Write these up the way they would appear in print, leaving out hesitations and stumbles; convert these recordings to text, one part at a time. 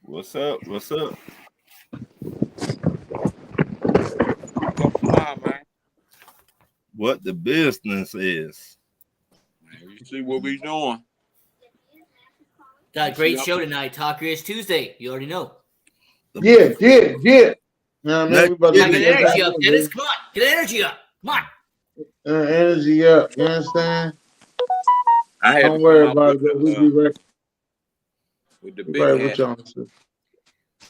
What's up? What's up? What's up, man? What the business is? Man, you see what we doing? Got a great show tonight. Talker is Tuesday. You already know. Yeah. You know what I mean? We about to Gotta get get energy up, that Dennis. Come on. Get the energy up. Come on. energy up. You understand? I had Don't to worry come up about it. We be right, with the we big right with hat. y'all.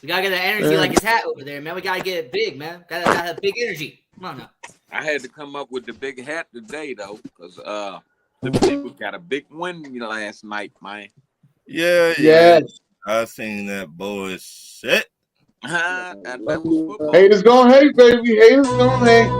We gotta get that energy like his hat over there, man. We gotta get it big, man. Gotta have big energy. Come on now. I had to come up with the big hat today though, because the people got a big win last night, man. Yeah. Yes. I seen that bullshit. That was football. Haters gonna hate, baby. Haters gonna hate.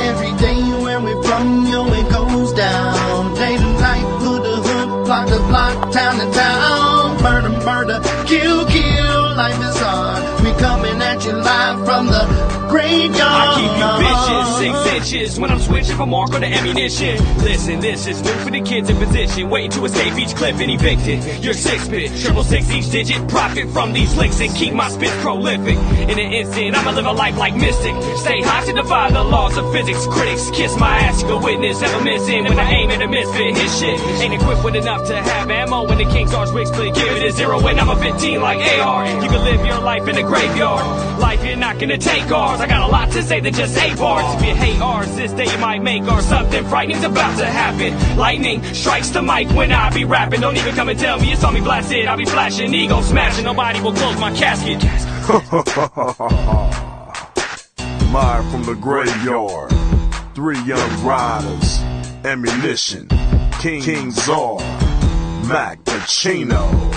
Every day when we from yo, it goes down. Day to night, hood to hood, block to block, town to town. Murder, murder, kill, kill, life is hard. We coming at you live from the graveyard. I keep you bitches 6 inches when I'm switching from marker to ammunition. Listen, this is new for the kids in position, waiting to escape each clip and evicted. You're 6-bit, 666 each digit, profit from these licks and keep my spit prolific. In an instant, I'ma live a life like Mystic. Stay high to defy the laws of physics. Critics kiss my ass, you can witness, never missing. When I aim at a misfit, his shit ain't equipped with enough to have ammo. When the King's Arch wig split, give it a 0 when I'm a 15 like AR. You can live your life in the graveyard. Life, you're not gonna take ours. I got a lot to say than just 8 bars. If you hate ours, this day you might make ours. Something frightening's about to happen. Lightning strikes the mic when I be rapping. Don't even come and tell me you saw me blasted. I'll be flashing, ego smashing. Nobody will close my casket. Live from the graveyard, 3 young riders, ammunition, King Czar, Mac Pacino.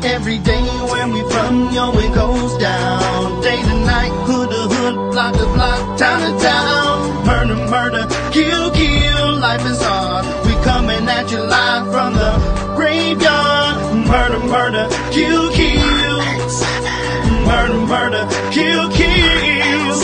Every day when we from yo, it goes down. Day to night, hood to hood, block to block, town to town. Murder, murder, kill, kill, life is hard. We coming at you live from the graveyard. Murder, murder, kill, kill. Murder, murder, kill, kill.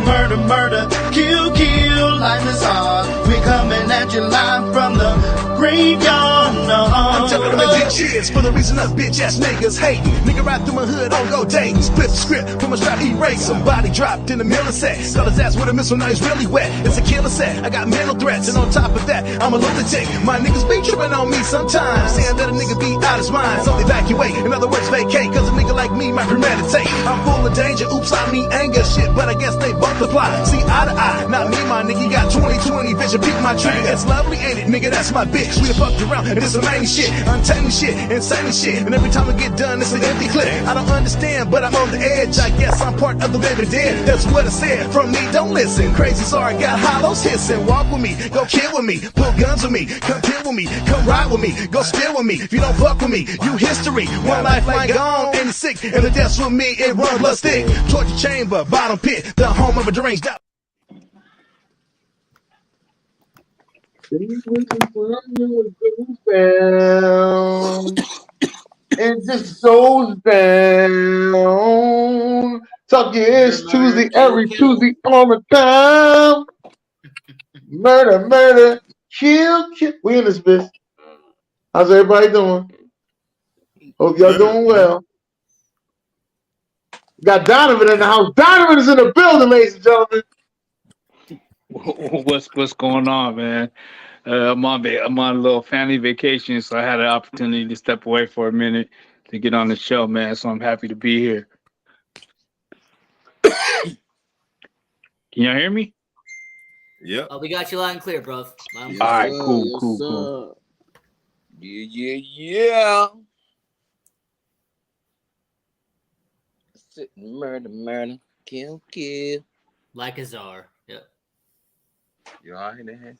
Murder, murder, kill, kill. Life is hard. We coming at you live from the graveyard. I'm telling them to get cheers for the reason us bitch ass niggas hating. Nigga ride through my hood on go dating. Split the script from a strap erase. Somebody dropped in the middle set. Got his ass with a missile, now he's really wet. It's a killer set. I got mental threats, and on top of that, I'm a lunatic. My niggas be tripping on me sometimes, saying that a nigga be out his mind. So evacuate, in other words, vacate. Cause a nigga like me might premeditate. I'm full of danger, oops, I mean anger shit, but I guess they both apply. See eye to eye, not me, my nigga. You got 20/20 vision, peek my trigger. It's lovely, ain't it, nigga? That's my bitch. We done fucked around, and it's amazing shit, untamed shit, insane shit. And every time I get done, it's an empty clip. I don't understand, but I'm on the edge. I guess I'm part of the living dead. That's what I said. From me, don't listen. Crazy, sorry, got hollows hissing. Walk with me, go kill with me, pull guns with me, come kill with me, come ride with me, go steal with me. If you don't fuck with me, you history. One lifeline gone, and it's sick. And the death's with me, it run blood stick. Torture chamber, bottom pit, the home of a deranged out. And just goes down. Talk your ish Tuesday, every Tuesday on the time. Murder, murder, kill, kill. We in this bitch. How's everybody doing? Hope y'all doing well. Got Donovan in the house. Donovan is in the building, ladies and gentlemen. What's going on, man? I'm on a little family vacation, so I had an opportunity to step away for a minute to get on the show, man. So I'm happy to be here. Can y'all hear me? Yep. Oh, we got you loud and clear, bro. All right, cool. Yeah. Sitting, murder, kill, kill. Like a czar. Yep. You all right there?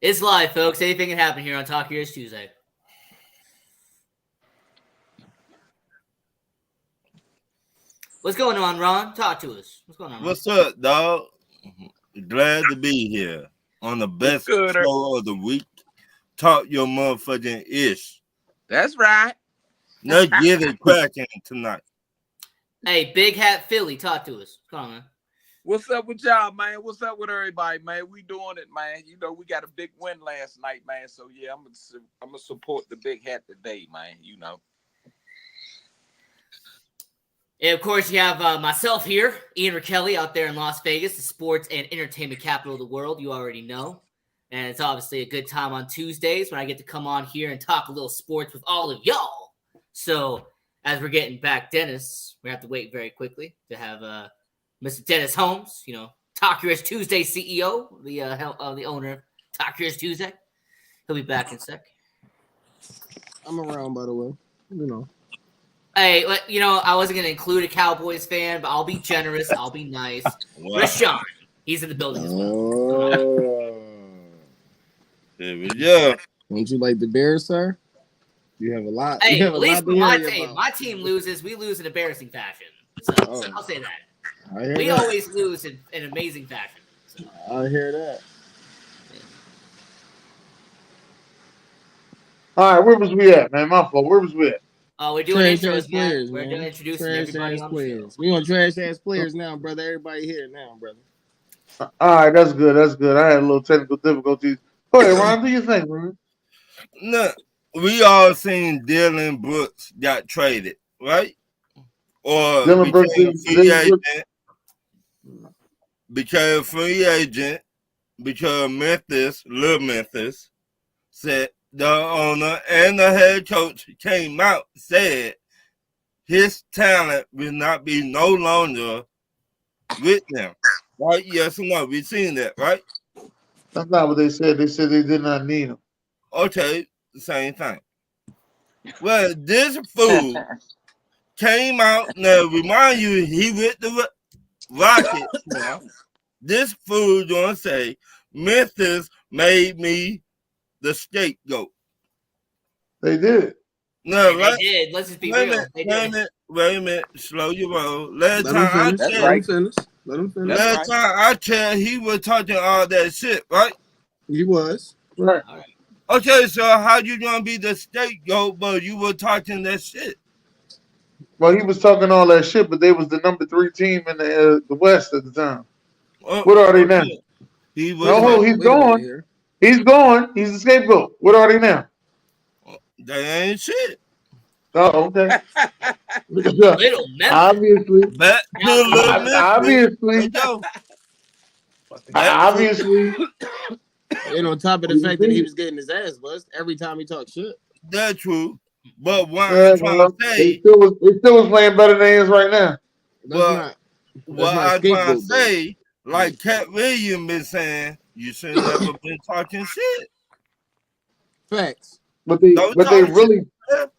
It's live, folks. Anything can happen here on Talk Heroes Tuesday. What's going on, Ron? Talk to us. What's going on? What's up, dog? Glad to be here on the best good, show of the week. Talk your motherfucking ish. That's right. Let's get it cracking tonight. Hey, Big Hat Philly, talk to us. Come on, man. What's up with y'all, man? What's up with everybody, man? We doing it, man. You know, we got a big win last night, man. So yeah, I'm gonna support the Big Hat today, man. You know. And of course, you have myself here, Ian Rakelli, out there in Las Vegas, the sports and entertainment capital of the world. You already know. And it's obviously a good time on Tuesdays when I get to come on here and talk a little sports with all of y'all. So as we're getting back Dennis, we have to wait very quickly to have Mr. Dennis Holmes, you know, Talk Your Ish Tuesday CEO, the owner of Talk Your Ish Tuesday. He'll be back in a sec. I'm around, by the way. You know. Hey, you know, I wasn't going to include a Cowboys fan, but I'll be generous. I'll be nice. Wow. Rashawn, he's in the building as well. Oh. There we go. Don't you like the Bears, sir? You have a lot. Hey, You have at a least lot to when my worry team, about. my team loses, we lose in embarrassing fashion. So I'll say that. I hear We that. always lose in amazing fashion. So. I hear that. All right, where was we at, man? My fault. Where was we at? Oh, we're doing Trash intros, ass man. players, We're man. doing introducing Trash everybody ass on the players. show. We on trash ass players now, brother. Everybody here now, brother. All right, that's good. That's good. I had a little technical difficulties. Go ahead, Ron. Do your thing, man. Look, we all seen Dylan Brooks got traded, right? Or Dylan Brooks became is- free Dylan Brooks- agent. Became free agent because Little Memphis, said the owner and the head coach came out and said his talent will not be no longer with them. Right? Yes or no? We've seen that, right? That's not what they said. They said they did not need him. Okay, the same thing. Well, this fool came out. Now, remind you, he with the Rockets now. This fool gonna say Memphis made me the scapegoat. They did. No, They right? did. Let's just be Wait a real. minute, They wait a did. minute, wait a minute. Slow your roll. Last Let time I him finish. checked, Let him finish. Let him finish. That's last time I checked, he was talking all that shit, right? He was. Right. Okay, so how you gonna be the scapegoat, but you were talking that shit? Well, he was talking all that shit, but they was the number 3 team in the West at the time. Oh, What are they now? okay. He was. No, he's Wait a minute gone. here. He's gone. He's the scapegoat. What are they now? They ain't shit. Oh, okay. Little Memphis. Obviously. Back to Little Memphis. Obviously. Let's go. Obviously. And on top of the fact that he was getting his ass bust every time he talked shit. That's true. But what Yeah, I'm trying well, to they say, still was playing better than he is right now. That's Well, not. what not I'm trying to scapegoat, say, like Cat Williams been saying, you should never been talking shit. Facts. But they Don't what they talk really shit.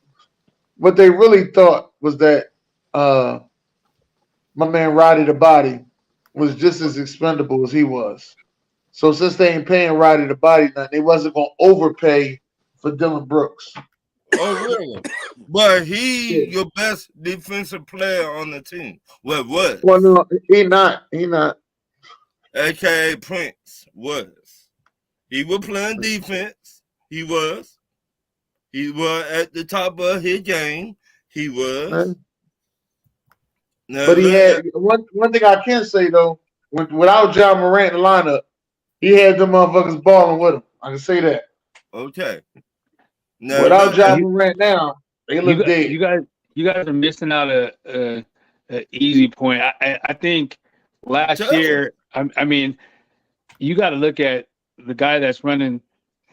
what they really thought was that my man Roddy the Body was just as expendable as he was. So since they ain't paying Roddy the Body nothing, they wasn't gonna overpay for Dylan Brooks. Oh, really? But he your best defensive player on the team. Well, was. Well, no, he not. He not. AKA Prince was. He was playing defense. He was. He was at the top of his game. He was. Now, But he look had at- one thing I can say though, without John Morant in the lineup, he had them motherfuckers balling with him. I can say that. Okay. Now, Without look John at- Morant now, they look dead. You guys are missing out a easy point. I think last Tell year, I mean, you got to look at the guy that's running,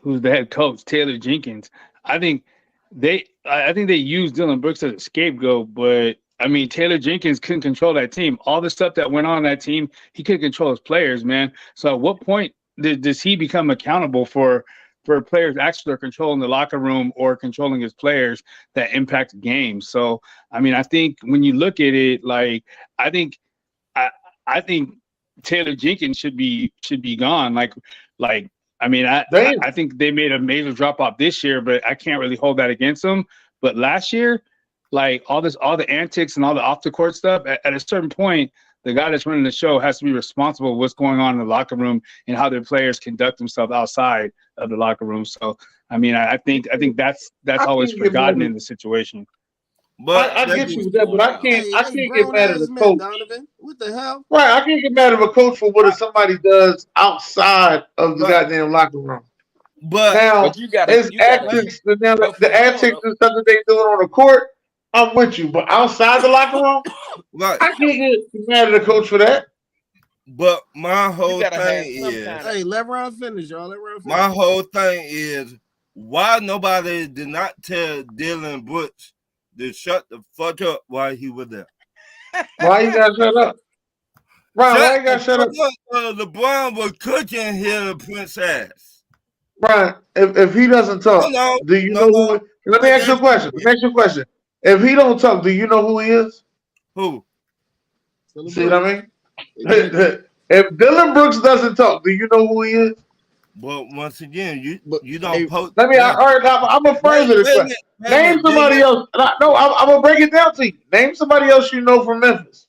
who's the head coach, Taylor Jenkins. I think they used Dylan Brooks as a scapegoat, but I mean, Taylor Jenkins couldn't control that team. All the stuff that went on that team, he couldn't control his players, man. So at what point does he become accountable for players actually controlling the locker room or controlling his players that impact games? So, I mean, I think when you look at it, like, I think Taylor Jenkins should be gone. Like, I mean, I think they made a major drop off this year, but I can't really hold that against them. But last year, like all the antics and all the off the court stuff. At a certain point, the guy that's running the show has to be responsible for what's going on in the locker room and how their players conduct themselves outside of the locker room. So, I mean, I think that's always forgotten in the situation. But I get you with that, but I can't get mad at the man, coach. Donovan. What the hell? Right, I can't get mad at a coach for what somebody does outside of the goddamn locker room. But now, But you gotta- it's you gotta- antics. Now, the antics and stuff that they doing on the court, I'm with you. But outside the locker room, right, I can't get mad at the coach for that. but my whole gotta have thing some is, kind Hey, let Ron finish, y'all. Let Ron finish. my whole thing is, why nobody did not tell Dylan Brooks to shut the fuck up while he was there? Why you gotta shut up? Brian, why you gotta shut up? LeBron was cooking his Prince ass. Brian, if he doesn't talk, No, do you no, know no. who? Let me ask you a question. Let me ask you a question. If he don't talk, do you know who he is? Who? See what I mean? If Dylan Brooks doesn't talk, do you know who he is? But once again, But- you don't hey, post. Let me. All right, I'm gonna phrase it this way. Name somebody else. No, I'm gonna break it down to you. Name somebody else you know from Memphis.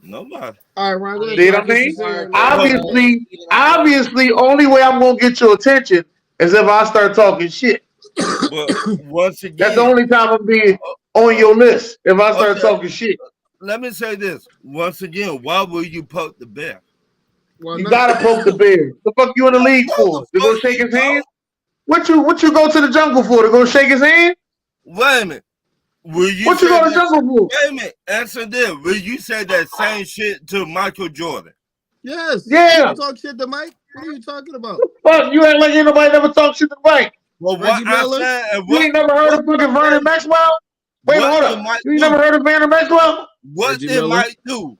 Nobody. All right, Ron. Go ahead. See what I mean? Obviously, Obviously, only way I'm gonna get your attention is if I start talking shit. But once again, That's the only time I'm being on your list if I start Okay. talking shit. let me say this. Once again, why will you poke the bear? well, You no. gotta poke the bear. The fuck you in the league for? To go shake his hand? What you go to the jungle for? To go shake his hand? Wait a minute. Will you What you say go to the that- jungle for? Wait a minute. Answer this. Will you say that same shit to Michael Jordan? Yes. Yeah. You talk shit to Mike. What are you talking about? Fuck, you act like ain't nobody never talked shit to Mike. Well, Reggie what I Miller? said and You what, ain't never heard of fucking Vernon Maxwell? Wait, what hold did up. Mike You ain't do? never heard of Vernon Maxwell? What Reggie did Miller? Mike do?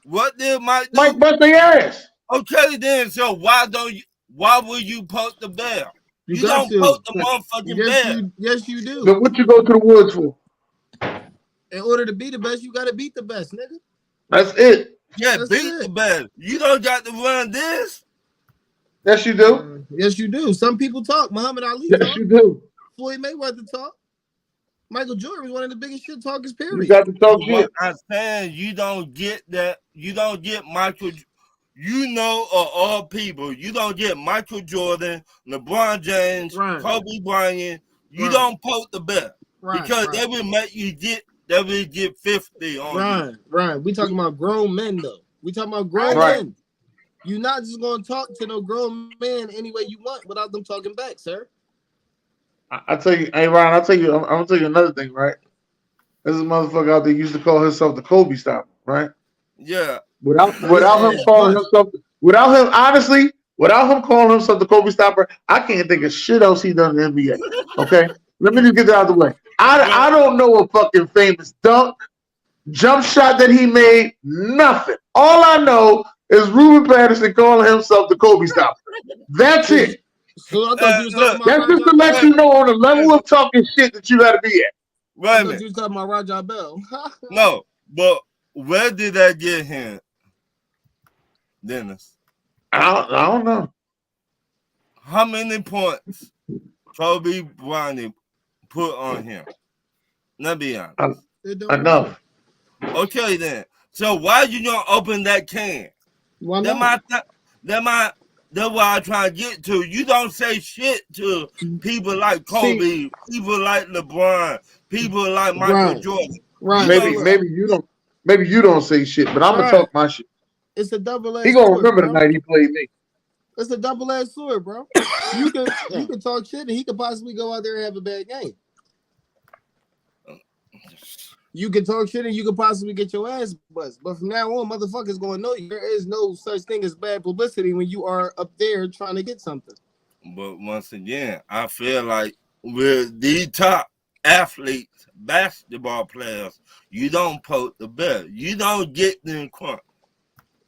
What did Mike do? Mike bust their ass. Okay, then. So why will you poke the bear? You got don't to. poke the motherfucking bear. Yes, you do. Then what you go to the woods for? In order to be the best, you got to beat the best, nigga. That's it. Yeah, That's beat it. the bear. You don't got to run this. Yes, you do. Yes, you do. Some people talk. Muhammad Ali Yes, talk. you do. Floyd Mayweather talk. Michael Jordan was one of the biggest shit talkers, You period. got to talk What shit. I'm saying, you don't get that. You don't get Michael. You know, of all people, you don't get Michael Jordan, LeBron James, Right. Kobe Bryant. You Right. don't poke the bear Right, because right. they will make you get. They will get 50 on you. Right, right. We talking about grown men though. We talking about grown Right. men. You're not just gonna talk to no grown man any way you want without them talking back, sir. I tell you, hey Ryan, I'm gonna tell you another thing, right? There's a motherfucker out there used to call himself the Kobe stopper, right? Yeah. Without him calling himself, without him calling himself the Kobe stopper, I can't think of shit else he done in the NBA. Okay, let me just get that out of the way. I don't know a fucking famous dunk, jump shot that he made. Nothing. All I know is Ruben Patterson calling himself the Kobe stopper. That's it. So I thought you was talking about That's just to Rajah let Bell. you know on the level of talking shit that you got to be at. Wait I a thought minute. you was talking about Rajah Bell. No, but where did that get him, Dennis? I don't know. How many points Kobe Bryant put on him? Let's be honest. It don't Enough. Okay, then. So why you gonna open that can? Why That's not? that's what I'm trying to get to. You don't say shit to people like Kobe, people like LeBron, people like Michael Right. Jordan. Right. Maybe you don't say shit, but I'm gonna Right. talk my shit. It's a double-edged He gonna sword, remember the bro. night he played me. It's a double-edged sword, bro. You can talk shit and he could possibly go out there and have a bad game. You can talk shit and you could possibly get your ass buzzed. But from now on, motherfuckers gonna know you. There is no such thing as bad publicity when you are up there trying to get something. But once again, I feel like with the top athletes, basketball players, you don't poke the bear. You don't get them crunk.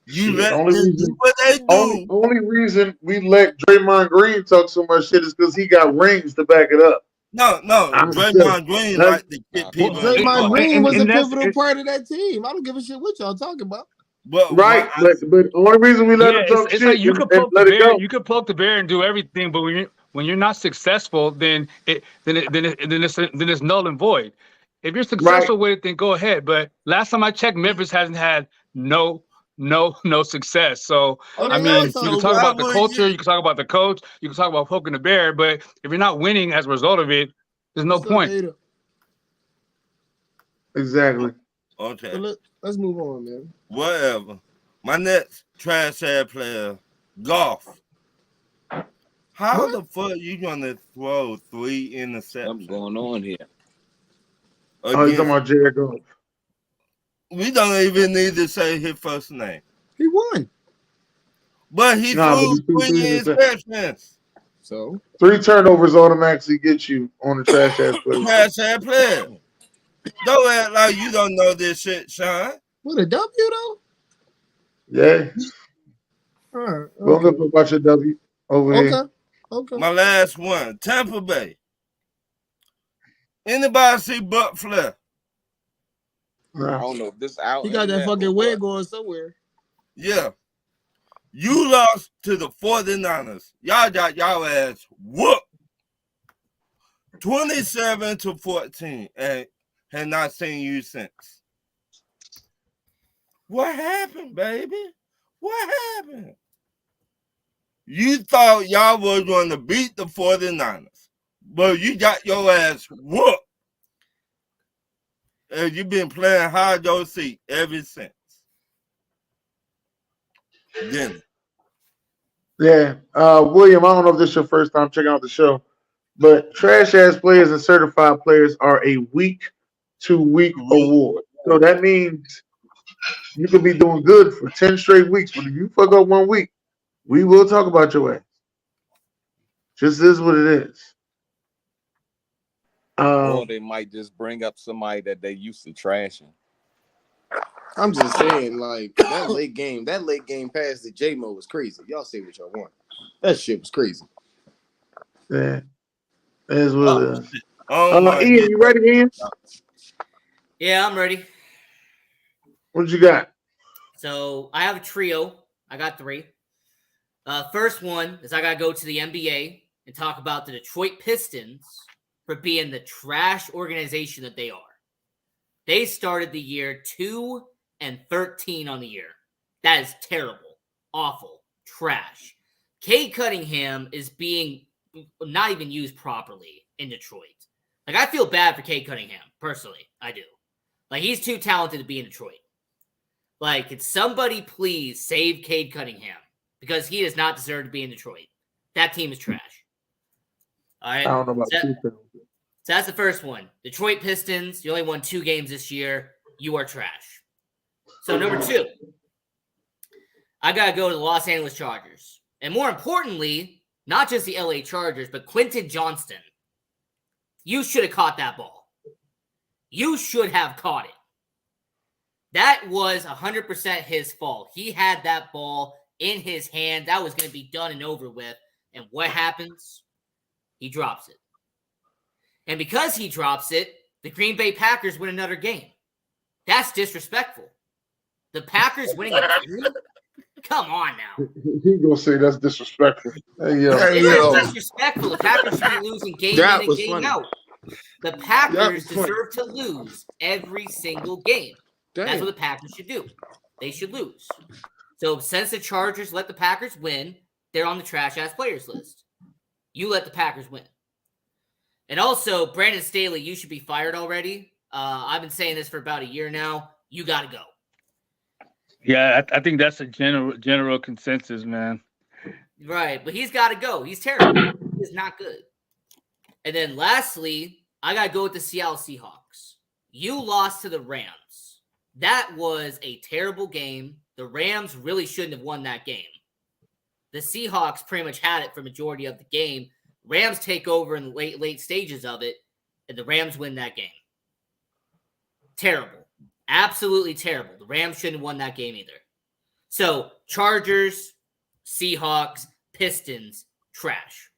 You Shit, let only them reason- do what they do. Only reason we let Draymond Green talk so much shit is because he got rings to back it up. No, I'm Draymond Green that's- like to get people. Well, in Draymond the Green and was a that's- pivotal part of that team. I don't give a shit what y'all talking about. But Right, what but the only reason we let Yeah, him talk it's shit like you and could poke the let it bear, go. you could poke the bear and do everything, but when you're not successful, then it's null and void. If you're successful with it, then go ahead. But last time I checked, Memphis hasn't had no success. So I mean, you can talk about the culture, you can talk about the coach, you can talk about poking the bear, but if you're not winning as a result of it, there's no point. Exactly. Okay. So let's move on, man. Whatever. My next trash ass player, Golf. How the fuck you gonna throw 3 interceptions? What's going on here? Oh, you talking about Jared Goff? We don't even need to say his first name. He won. But he threw 3 interceptions. So 3 turnovers automatically get you on the trash ass player. Trash ass player. Don't act like you don't know this shit, Sean. What, a W though? Yeah. All right. We'll look about your W over here. Okay. My last one, Tampa Bay. Anybody see Buck Flair? I don't know if this out. He got that fucking wig going somewhere. Yeah. You lost to the 49ers. Y'all got y'all ass whooped. 27-14. And have not seen you since. What happened, baby? What happened? You thought y'all was going to beat the 49ers, but you got your ass whooped. And you've been playing hide your seat ever since. Then. Yeah. William, I don't know if this is your first time checking out the show, but trash ass players and certified players are a week-to-week award. So that means you could be doing good for 10 straight weeks, but if you fuck up 1 week, we will talk about your ass. Just is what it is. Or they might just bring up somebody that they used to trashing. I'm just saying, like, that late game pass to J-Mo was crazy. Y'all say what y'all want. That shit was crazy. Yeah. That is what it is. Ian, you ready, Ian? Yeah, I'm ready. What you got? So I have a trio. I got 3. First one is I got to go to the NBA and talk about the Detroit Pistons for being the trash organization that they are. They started the year 2-13 on the year. That is terrible, awful, trash. Cade Cunningham is being not even used properly in Detroit. Like, I feel bad for Cade Cunningham, personally. I do. Like, he's too talented to be in Detroit. Like, could somebody please save Cade Cunningham? Because he does not deserve to be in Detroit. That team is trash. All right? I don't know about So that's the first one. Detroit Pistons, you only won 2 games this year. You are trash. So number 2, I got to go to the Los Angeles Chargers. And more importantly, not just the LA Chargers, but Quentin Johnston. You should have caught that ball. You should have caught it. That was 100% his fault. He had that ball in his hand. That was going to be done and over with. And what happens? He drops it. And because he drops it, the Green Bay Packers win another game. That's disrespectful. The Packers winning a game? Come on now. He gonna say that's disrespectful. Hey, yo. It's disrespectful. The Packers should be losing game in and game out. The Packers deserve to lose every single game. That's what the Packers should do. They should lose. So since the Chargers let the Packers win, they're on the trash-ass players list. You let the Packers win. And also, Brandon Staley, you should be fired already. I've been saying this for about a year now. You got to go. Yeah, I think that's a general consensus, man. Right, but he's got to go. He's terrible. He's not good. And then lastly, I got to go with the Seattle Seahawks. You lost to the Rams. That was a terrible game. The Rams really shouldn't have won that game. The Seahawks pretty much had it for majority of the game. Rams take over in the late stages of it, and the Rams win that game. Terrible. Absolutely terrible. The Rams shouldn't have won that game either. So, Chargers, Seahawks, Pistons, trash.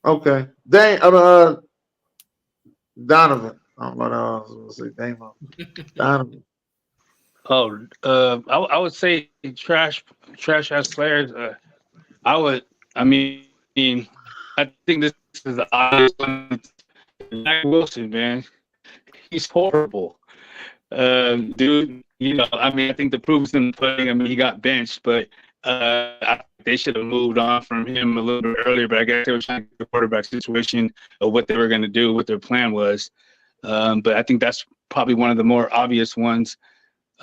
Okay. Donovan. I don't know what I was going to say. Donovan. I would say trash ass players. I mean, I think this is the obvious one. Zach Wilson, man, he's horrible. Dude, I mean, I think the proof is in the pudding. I mean, he got benched, but I think they should have moved on from him a little bit earlier. But I guess they were trying to get the quarterback situation of what they were going to do, what their plan was. But I think that's probably one of the more obvious ones.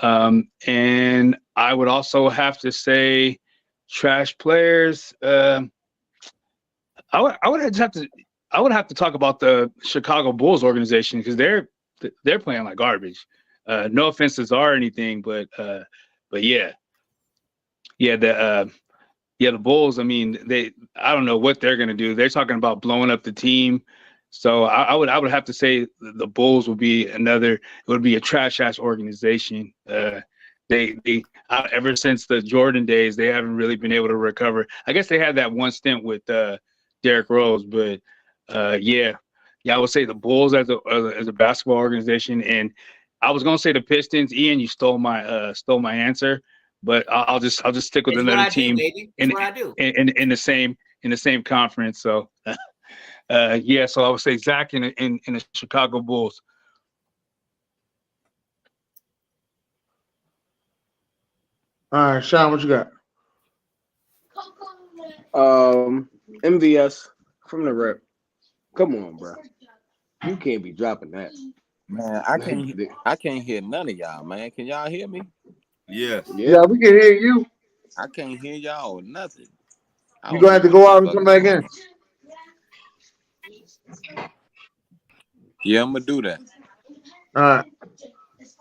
And I would also have to say, trash players. I would have to talk about the Chicago Bulls organization because they're playing like garbage. No offense to Czar or anything, but yeah, the Bulls. I mean, I don't know what they're gonna do. They're talking about blowing up the team. So I would have to say the Bulls would be another. It would be a trash ass organization. They ever since the Jordan days, they haven't really been able to recover. I guess they had that one stint with Derrick Rose, but yeah, I would say the Bulls as a basketball organization, and I was gonna say the Pistons. Ian, you stole my answer, but I'll just stick with another team in the same conference. So yeah, so I would say Zach in the Chicago Bulls. All right, Sean, what you got? MVS from the rep. Come on, bro. You can't be dropping that. Man, I can't hear none of y'all, man. Can y'all hear me? Yes. Yeah, we can hear you. I can't hear y'all or nothing. You're gonna have to go out and come back in. Yeah, I'm gonna do that. All right.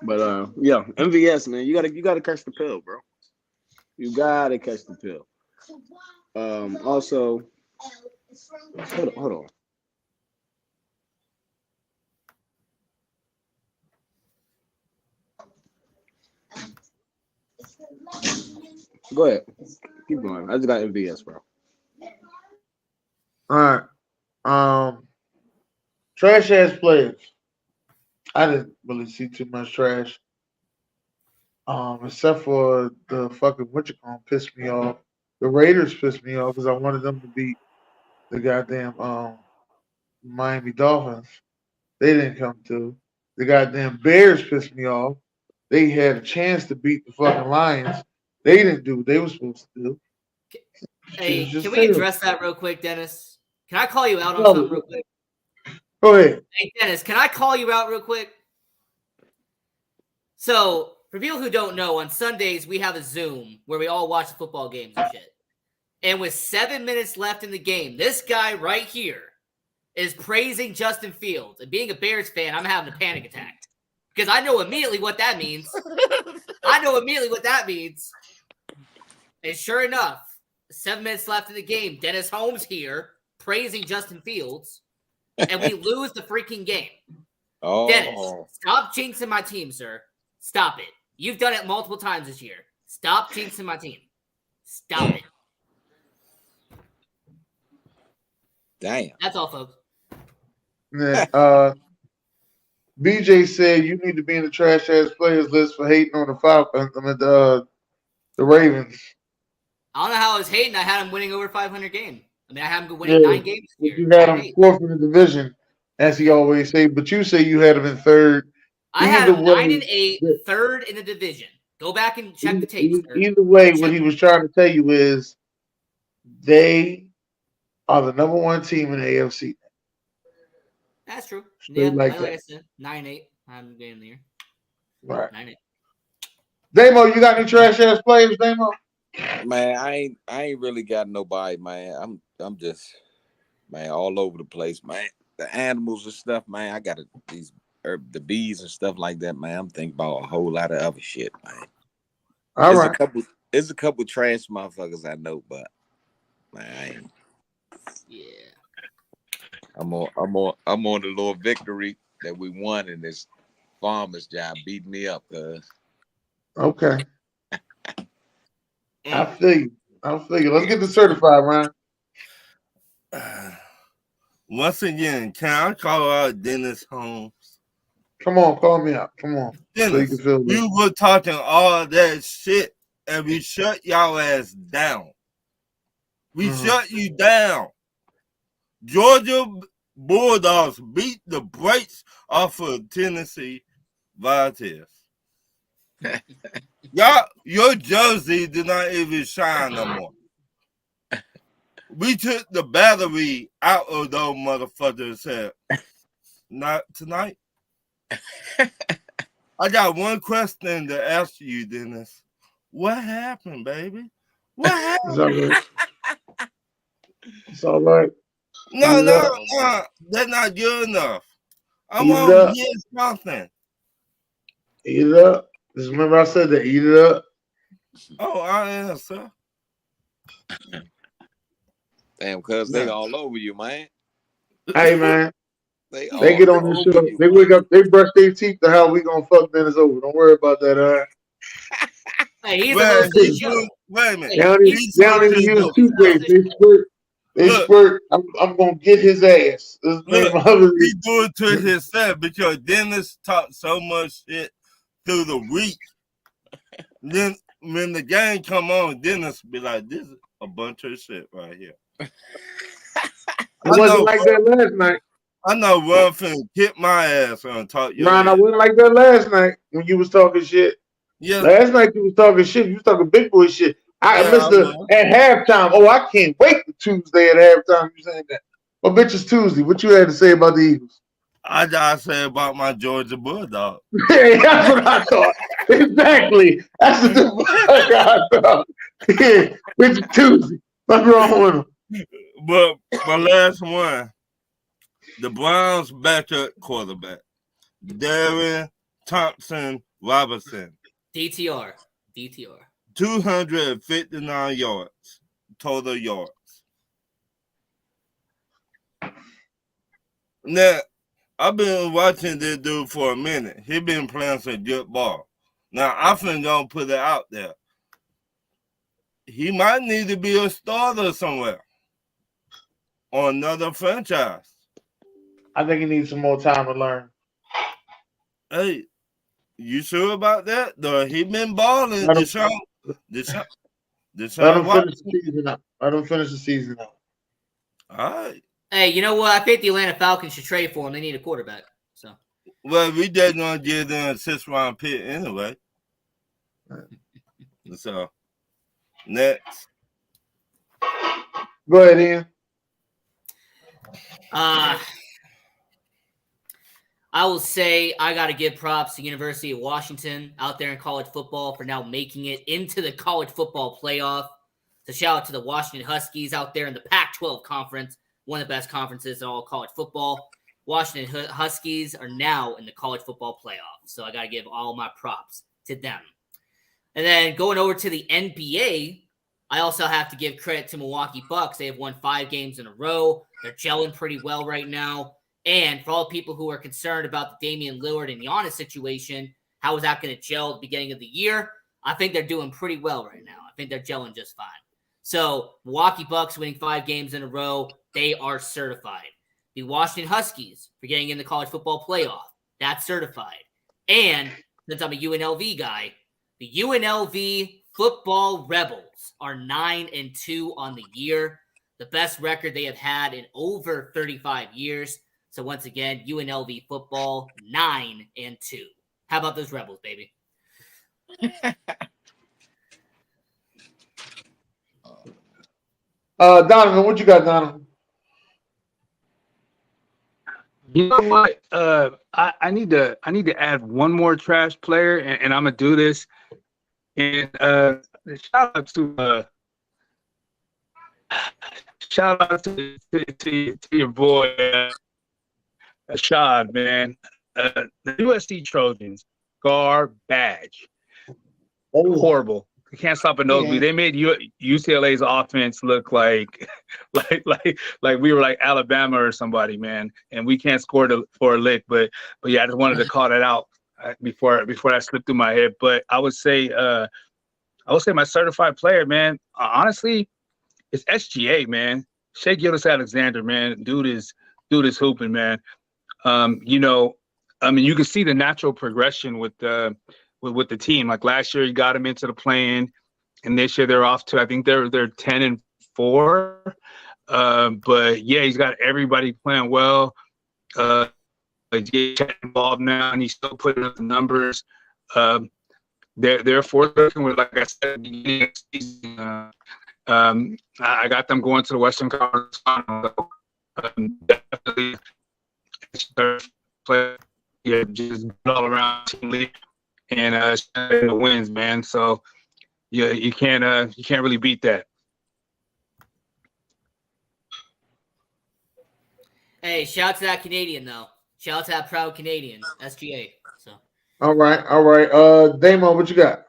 But yeah, MVS, man, you gotta catch the pill, bro. You gotta catch the pill. Also, hold on. Go ahead. Keep going. I just got MVS, bro. All right. Trash ass players. I didn't really see too much trash. Except for the fucking pissed me off. The Raiders pissed me off because I wanted them to beat the goddamn Miami Dolphins. They didn't come to. The goddamn Bears pissed me off. They had a chance to beat the fucking Lions. They didn't do what they were supposed to do. Hey, Just can we terrible. address that real quick, Dennis? Can I call you out on something real quick? Go ahead. Hey, Dennis, can I call you out real quick? So, for people who don't know, on Sundays, we have a Zoom where we all watch the football games and shit. And with 7 minutes left in the game, this guy right here is praising Justin Fields. And being a Bears fan, I'm having a panic attack. Because I know immediately what that means. And sure enough, 7 minutes left in the game, Dennis Holmes here praising Justin Fields. And we lose the freaking game. Oh, Dennis, stop jinxing my team, sir. Stop it. You've done it multiple times this year. Stop jinxing my team. Stop it. damn. That's all, folks. Yeah, BJ said you need to be in the trash ass players list for hating on the Falcons. The Ravens. I don't know how I was hating. I had him winning over 500 games. I mean, I had him winning 9 games this year. You had him fourth in the division, as he always say. But you say you had him in third. I had him 9-8, third in the division. Go back and check the tapes. Either way, what he was trying to tell you is they are the number one team in the AFC. That's true. Straight Yeah, like like that. I said, 9-8. I'm getting there. Right. 9-8. Damo, you got any trash ass players, Damo? Man, I ain't really got nobody, man. I'm just, man, all over the place, man. The animals and stuff, man. I got the bees and stuff like that, man. I'm thinking about a whole lot of other shit, man. All right. There's a couple trash motherfuckers I know, but man, I ain't. Yeah. I'm on the little victory that we won in this farmer's job, beating me up, cuz. Okay. I feel you. Let's get this certified, Ryan. Once again, can I call out Dennis Holmes? Come on, call me out. Come on. Dennis, you were talking all that shit and we shut y'all ass down. We shut you down. Georgia Bulldogs beat the brakes off of Tennessee Volunteers. Your jersey did not even shine no more. We took the battery out of those motherfuckers and said, not tonight. I got one question to ask you, Dennis. What happened, baby? What happened? It's all right. No, that's not good enough. I want to hear something. Eat it up. Just remember I said that. Eat it up. Oh, I am, sir. Damn, cuz they all over you, man. Hey, man. They get on this show. They wake up. They brush their teeth to how we gonna fuck Dennis over. Don't worry about that, all right? Hey, he's wait a minute. They don't even use toothpaste. They squirt. I'm gonna get his ass. Look, he do it to himself because Dennis talked so much shit through the week. Then when the game come on, Dennis be like, "This is a bunch of shit right here." I wasn't like that last night. I know one thing. Kick my ass and talk your I wasn't like that last night when you was talking shit. Yeah. Last night you was talking shit. You was talking big boy shit. I missed at halftime. Oh, I can't wait for Tuesday at halftime. You saying that? Well, bitch, it's Tuesday. What you had to say about the Eagles? I gotta say about my Georgia Bulldog. Hey, that's what I thought. Exactly. That's what I thought. Yeah, bitch, it's Tuesday. What's wrong with him? But my last one, the Browns backup quarterback, Darren Thompson Robinson. DTR. 259 yards, total yards. Now, I've been watching this dude for a minute. He been playing some good ball. Now, I'm finna go put it out there. He might need to be a starter somewhere on another franchise. I think he needs some more time to learn. Hey, you sure about that? Though he been balling. Deshaun Let him finish the season up. Let him finish the season up. All right. Hey, you know what? I think the Atlanta Falcons should trade for him. They need a quarterback. So. Well, we just gonna give them a 6th-round pick anyway. So next. Go ahead, Ian. I will say I got to give props to University of Washington out there in college football for now making it into the college football playoff. So shout out to the Washington Huskies out there in the Pac-12 conference, one of the best conferences in all college football. Washington Huskies are now in the college football playoff. So I got to give all my props to them. And then going over to the NBA, I also have to give credit to Milwaukee Bucks. They have won 5 games in a row. They're gelling pretty well right now. And for all the people who are concerned about the Damian Lillard and Giannis situation, how is that going to gel at the beginning of the year? I think they're doing pretty well right now. I think they're gelling just fine. So Milwaukee Bucks winning 5 games in a row, they are certified. The Washington Huskies for getting in the college football playoff, that's certified. And since I'm a UNLV guy, the UNLV football Rebels are 9-2 on the year, the best record they have had in over 35 years. So once again, UNLV football 9-2. How about those Rebels, baby? Donovan, what you got, Donovan? You know what? I need to add one more trash player, and I'm gonna do this. And shout out to your boy Ashad, man. The USC Trojans, garbage, horrible. You can't stop a nosebleed. Yeah. They made UCLA's offense look like we were like Alabama or somebody, man. And we can't score for a lick. But yeah, I just wanted to call that out before that slipped through my head. But I would say my certified player, man. Honestly, it's SGA, man. Shai Gilgeous-Alexander, man. Dude is hooping, man. You know, I mean, you can see the natural progression with the team. Like last year, he got him into the play-in, and this year they're off to, I think they're 10-4 4. But yeah, he's got everybody playing well. He's getting involved now, and he's still putting up the numbers. They're forward-looking with, like I said, at the beginning of the season. I got them going to the Western Conference Final. Definitely, play, yeah, just all around team league and the wins, man. So yeah, you can't really beat that. Hey, shout out to that Canadian though. Shout out to that proud Canadian, SGA. So. All right. Damon, what you got?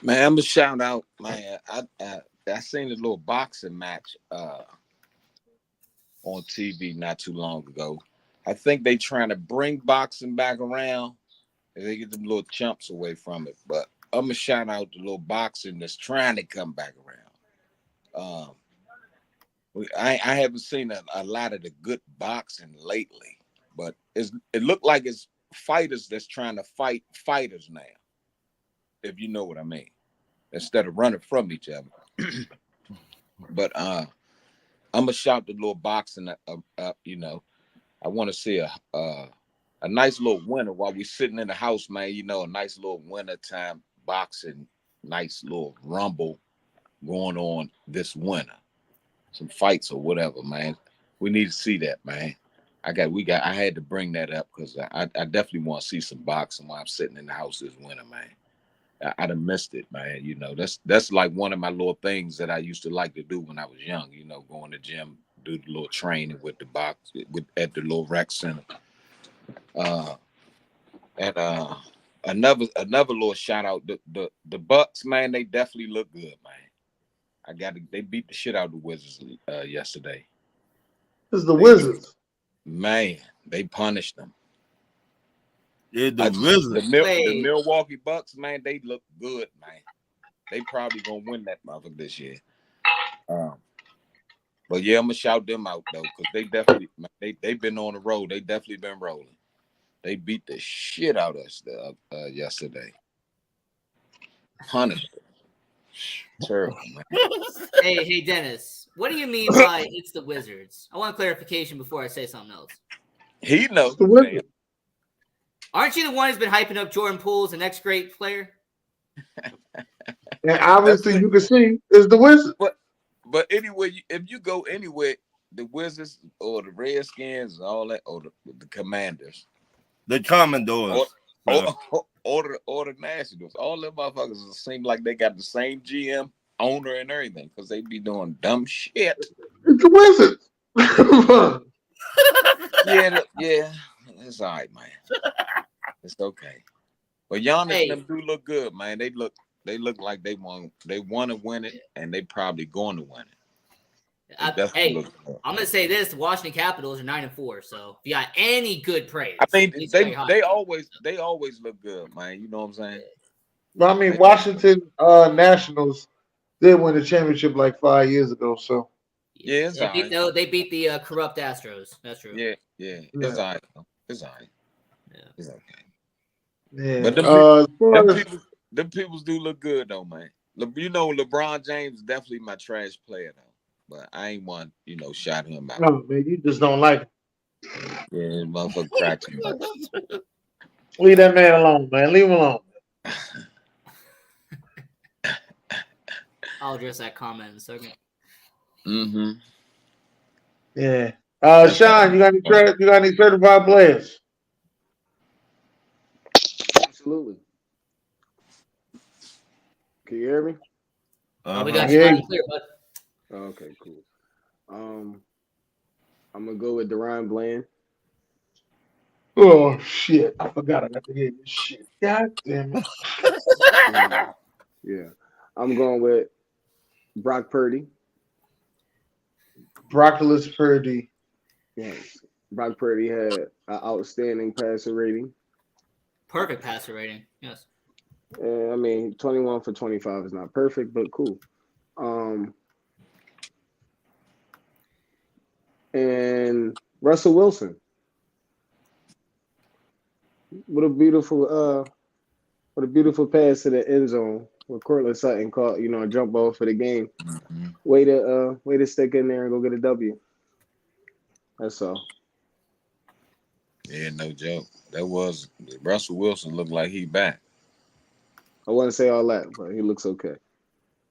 Man, I'm a shout out, man. I seen a little boxing match on TV not too long ago. I think they trying to bring boxing back around, and they get them little chumps away from it. But I'm gonna shout out the little boxing that's trying to come back around. I haven't seen a lot of the good boxing lately, but it looked like it's fighters that's trying to fight fighters now, if you know what I mean, instead of running from each other. But I'm gonna shout the little boxing up. You know, I want to see a nice little winter while we sitting in the house, man. You know, a nice little winter time boxing, nice little rumble going on this winter. Some fights or whatever, man. We need to see that, man. I had to bring that up because I definitely want to see some boxing while I'm sitting in the house this winter, man. I'd have missed it, man. You know, that's like one of my little things that I used to like to do when I was young. You know, going to the gym, do the little training with the box at the little rec center. Another little shout out, the Bucks, man. They definitely look good, man. They beat the shit out of the Wizards yesterday. This is the Wizards. Man, they punished them. Yeah, the Wizards. The Milwaukee Bucks, man, they look good, man. They probably gonna win that motherfucker this year. But yeah, I'm gonna shout them out though, because they definitely they've been on the road. They definitely been rolling. They beat the shit out of us yesterday. Punished them. Terrible, man. Hey, Dennis, what do you mean by it's the Wizards? I want clarification before I say something else. He knows. The Wizards. Aren't you the one who's been hyping up Jordan Poole as the next great player? And obviously, you can see it's the Wizards. But anyway, if you go anywhere, the Wizards or the Redskins and all that, or the Commanders, the Commodores, or the Nationals, all them motherfuckers seem like they got the same GM, owner, and everything because they be doing dumb shit. It's the Wizards. Yeah, it's all right, man. It's okay. But Giannis them do look good, man. They look like they want to win it, and they probably going to win it. I'm gonna say this: the Washington Capitals are 9-4. So if you got any good praise, I mean they always look good, man. You know what I'm saying? Well, I mean, Washington Nationals did win the championship like 5 years ago. So yeah, they beat the corrupt Astros. That's true. Yeah, it's all right. It's all right. Yeah, it's okay. Yeah, but them people do look good though, man. You know, LeBron James is definitely my trash player though. But I ain't want, shout him out. No, man, you just don't like him. Yeah, motherfucker cracks him up. Leave that man alone, man. Leave him alone. I'll address that comment in a second. Mm-hmm. Yeah. Sean, you got any certified players? Absolutely. Can you hear me? We got you loud and clear, bud. Okay, cool. I'm gonna go with Deron Bland. Oh shit! I forgot I got to hear this shit. God damn it! Yeah, I'm going with Brock Purdy. Brockless Purdy. Yes, Brock Purdy had an outstanding passer rating. Perfect passer rating. Yes. I mean, 21 for 25 is not perfect, but cool. And Russell Wilson. What a beautiful pass to the end zone where Cortland Sutton caught, a jump ball for the game. Mm-hmm. Way to stick in there and go get a W. That's all. Yeah, no joke. That was Russell Wilson looked like he back. I wouldn't say all that, but he looks okay.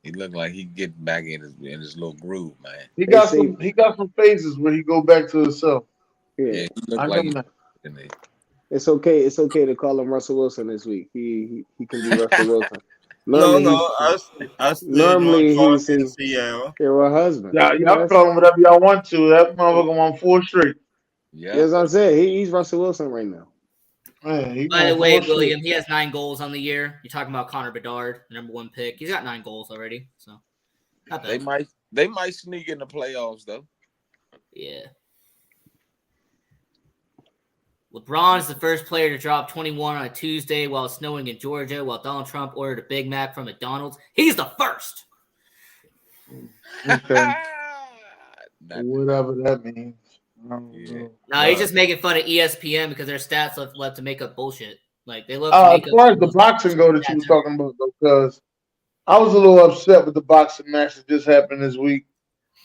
He looked like he get back in his little groove, man. He got some phases where he go back to himself. Yeah, Yeah, he looked I like know that. it's okay. It's okay to call him Russell Wilson this week. He can be Russell Wilson. No, Normally, I still normally want he's in Seattle. your husband. Y'all call him whatever y'all want to. That motherfucker won 4 straight. Yeah. As I said, he's Russell Wilson right now. Man, By the way, William, he has 9 goals on the year. You're talking about Connor Bedard, the number 1 pick. He's got 9 goals already, so not bad. They might sneak in the playoffs though. Yeah. LeBron is the first player to drop 21 on a Tuesday while snowing in Georgia, while Donald Trump ordered a Big Mac from McDonald's. He's the first. Okay. Whatever that means. Yeah. No, he's just making fun of ESPN because their stats love to make up bullshit. Like they love. As far as the boxing go that you were talking about, though, because I was a little upset with the boxing match that just happened this week.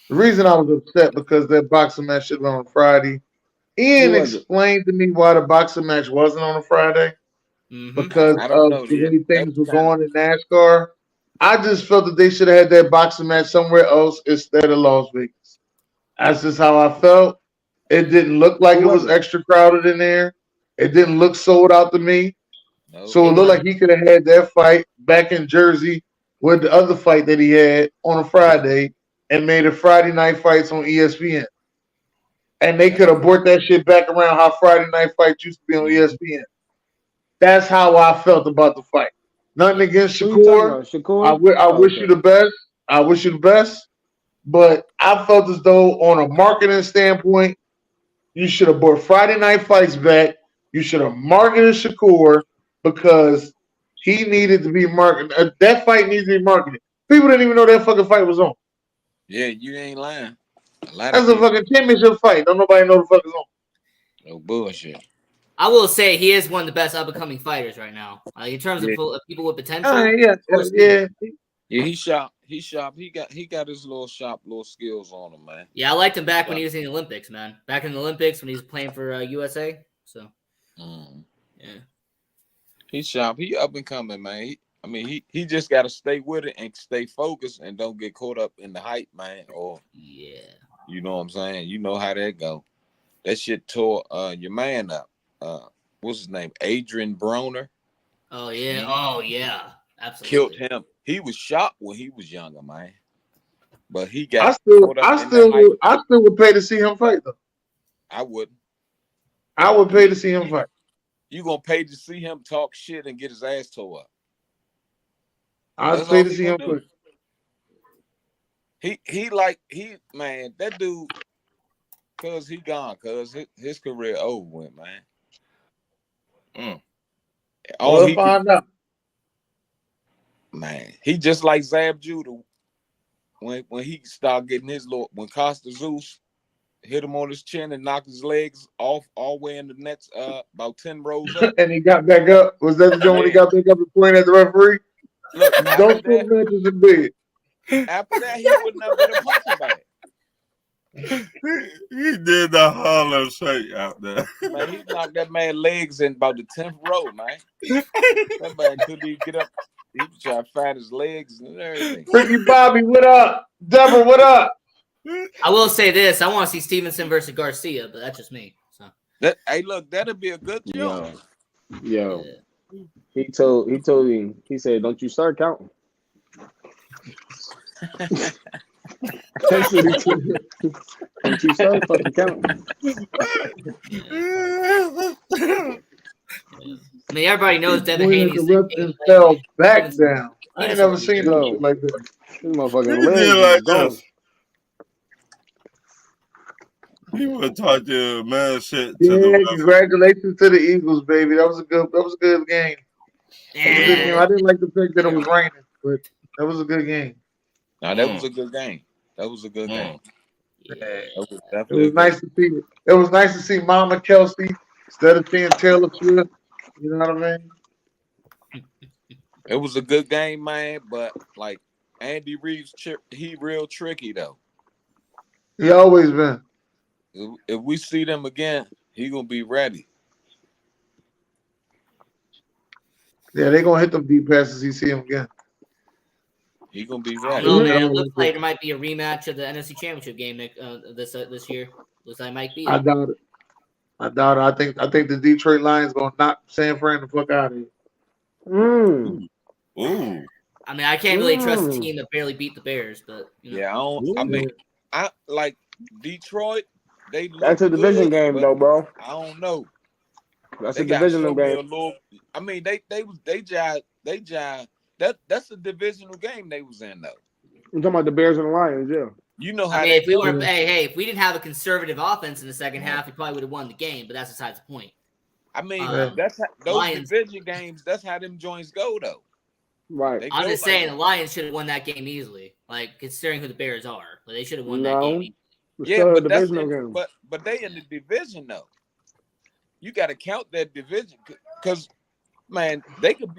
The reason I was upset because that boxing match should have been on Friday. Ian explained to me why the boxing match wasn't on a Friday because of the way things were going in NASCAR. I just felt that they should have had that boxing match somewhere else instead of Las Vegas. That's just how I felt. It didn't look like it was extra crowded in there. It didn't look sold out to me. So it looked like he could have had that fight back in Jersey with the other fight that he had on a Friday and made it Friday night fights on ESPN. And they could have brought that shit back around how Friday night fights used to be on ESPN. That's how I felt about the fight. Nothing against Shakur. I wish you the best. I wish you the best. But I felt as though on a marketing standpoint, you should have brought Friday night fights back. You should have marketed Shakur because he needed to be marketed. That fight needs to be marketed. People didn't even know that fucking fight was on. Yeah, you ain't lying. That's a fucking championship fight. Don't nobody know the fuck is on. No bullshit. I will say he is one of the best up-and-coming fighters right now. In terms of people with potential. Yeah, he sharp. He sharp. He got his little skills on him, man. Yeah, I liked him back when he was in the Olympics, man. Back in the Olympics when he was playing for USA. So, yeah. He's sharp. He up and coming, man. He just got to stay with it and stay focused and don't get caught up in the hype, man. Or you know what I'm saying? You know how that go. That shit tore your man up. What's his name? Adrian Broner. Oh yeah. Oh yeah. Absolutely. Killed him. He was shot when he was younger, man. But he got. I still would pay to see him fight though. I wouldn't. I would pay to see him fight. You gonna pay to see him talk shit and get his ass tore up? I'd pay to see him fight. Man, that dude, cause he gone, cause his career over with, man. We'll find out. Man, he just like Zab Judah when he started getting his little when Costa Zeus hit him on his chin and knocked his legs off all the way in the nets about 10 rows up. And he got back up. Was that the joint when he got back up and pointed at the referee? Look, don't put matches in bed. After that, he wouldn't have been a punching bag. He did the Harlem Shake out there. Man, he knocked that man's legs in about the 10th row, man. That man couldn't even get up. He was trying to find his legs and everything. Ricky Bobby, what up? Deborah, what up? I will say this: I want to see Stevenson versus Garcia, but that's just me. So hey, look, that'll be a good show. Yo. He told him. He said, "Don't you start counting." That's what he told him. Don't you start fucking counting. I mean, everybody knows Devin Haney fell back down. I ain't never seen no shit like that. This motherfucking leg like he would talk to man shit. Congratulations to the Eagles, baby. That was a good game. I didn't like the fact that it was raining, but that was a good game. No, that was a good game. That was a good game. It was nice to see. It was nice to see Mama Kelsey instead of seeing Taylor Swift. You know what I mean? It was a good game, man. But like Andy Reid's, he real tricky though. He always been. If we see them again, he gonna be ready. Yeah, they gonna hit them deep passes. You see him again. He gonna be I ready. don't know, man. It looks like there might be a rematch of the NFC Championship game this year. Looks like it might be. I doubt it. I think the Detroit Lions gonna knock San Fran the fuck out of here. Ooh. I mean, I can't really trust a team that barely beat the Bears, but you know. Yeah, I mean, I like Detroit. That's a division game, though, bro. I don't know. That's a divisional game. I mean, they jive. That's a divisional game they was in though. I'm talking about the Bears and the Lions, yeah. You know how? I mean, if we were, if we didn't have a conservative offense in the second half, we probably would have won the game. But that's besides the point. I mean, that's how, those Lions, division games. That's how them joints go, though. Right. I'm just saying the Lions should have won that game easily. Like considering who the Bears are, but they should have won that game. Yeah, but that's but they in the division though. You got to count that division because, man, they could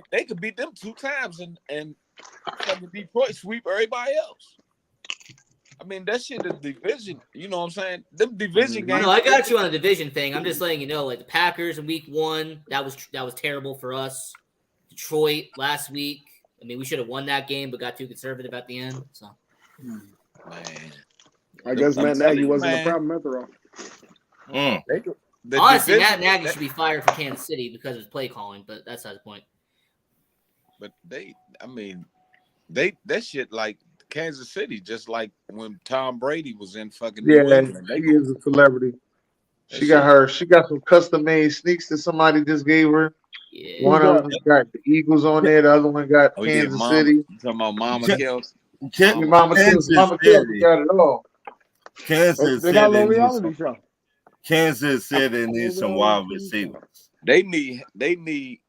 beat them 2 times and Detroit sweep everybody else. I mean, that shit is division. You know what I'm saying? Them division games. No, I got you on the division thing. I'm just letting you know, like the Packers in week 1, that was terrible for us. Detroit last week. I mean, we should have won that game, but got too conservative at the end. So, man, I guess Matt Nagy wasn't the problem after all. Honestly, Matt Nagy should be fired for Kansas City because of his play calling, but that's not the point. But that shit like Kansas City, just like when Tom Brady was in fucking New England. He is a celebrity. She got some custom made sneaks that somebody just gave her. Yeah. One of them got the Eagles on there. The other one got Kansas City. You talking about Mama Kelsey? Mama Kelsey got it all. Kansas City needs some wide receivers. They need. Let me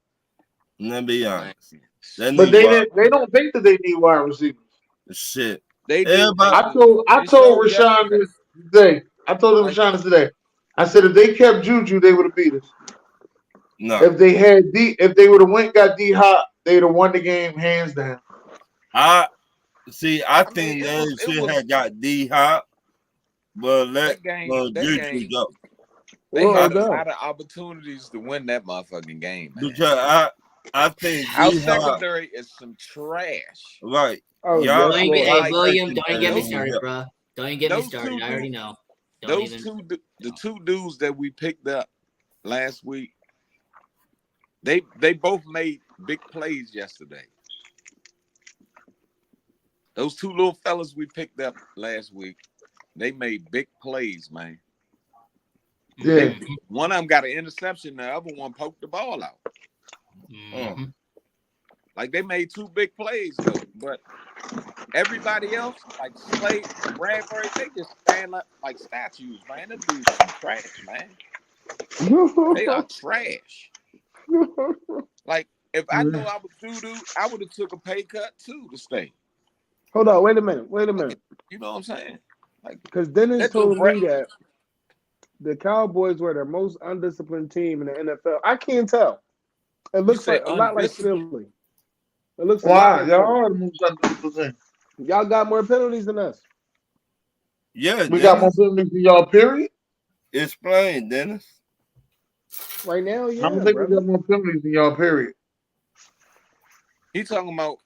be honest. But they don't think that they need wide receivers. Shit. They do. I told Rashawn this today. I told him Rashawn this today. I said if they kept Juju, they would have beat us. No. If they would have went got D Hop, they'd have won the game hands down. I think they should have got D Hop, but let Juju go. They had a lot of opportunities to win that motherfucking game, man. Because I think our secondary is some trash. Right. Oh, William, don't even get me started, bro. Don't even get me started. I already know. The 2 dudes that we picked up last week, they both made big plays yesterday. Those 2 little fellas we picked up last week, they made big plays, man. Yeah. One of them got an interception, the other one poked the ball out. Mm-hmm. Like they made 2 big plays though, but everybody else, like Slade, Bradbury, they just stand up like statues, man. Them dudes some trash, man. They are trash. Like if I knew I was doo-doo, I would have took a pay cut too to stay. Hold on, wait a minute. You know what I'm saying? Like because Dennis told me that the Cowboys were the most undisciplined team in the NFL. I can't tell. It looks like a lot like Philly. It looks like y'all are the most undisciplined. Y'all got more penalties than us. Yeah, we got more penalties than y'all. Period. Explain, Dennis. Right now, yeah. I don't think we got more penalties than y'all. Period. He talking about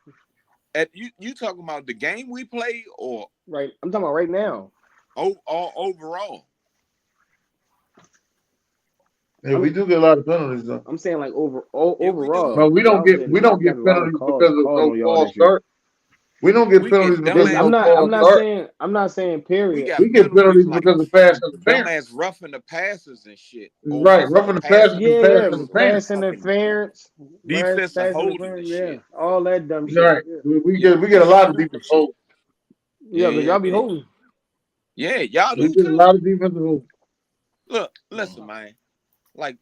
you talking about the game we played or right? I'm talking about right now. Overall. Yeah, we do get a lot of penalties though. I'm saying like overall. But we don't get penalties because of no false start. We don't get penalties because I'm not saying period. We get penalties because of pass interference. Dumbass roughing the passes and shit. Right, roughing the passes. Pass interference. Defensive holding and shit. All that dumb shit. Right. We get a lot of defensive holding. Yeah, but y'all be holding. Yeah, y'all do. We get a lot of defensive holding. Look, listen, man. Like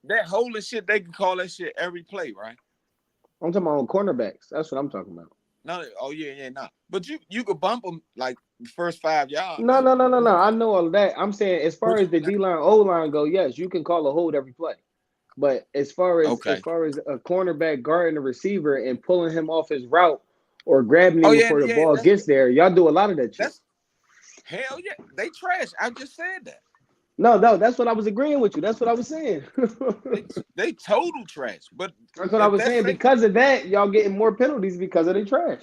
that holding shit, they can call that shit every play, right? I'm talking about cornerbacks. That's what I'm talking about. No, no. But you could bump them like the first 5 yards. No. I know all of that. I'm saying as far as the D line, O line go, yes, you can call a hold every play. But as far as Okay. a cornerback guarding a receiver and pulling him off his route or grabbing him Oh, yeah, before the yeah, ball gets there, y'all do a lot of that shit. That's hell yeah. They trash. I just said that. No, that's what I was agreeing with you. That's what I was saying. They total trash. But That's what I was saying. Because of that, y'all getting more penalties because of the trash.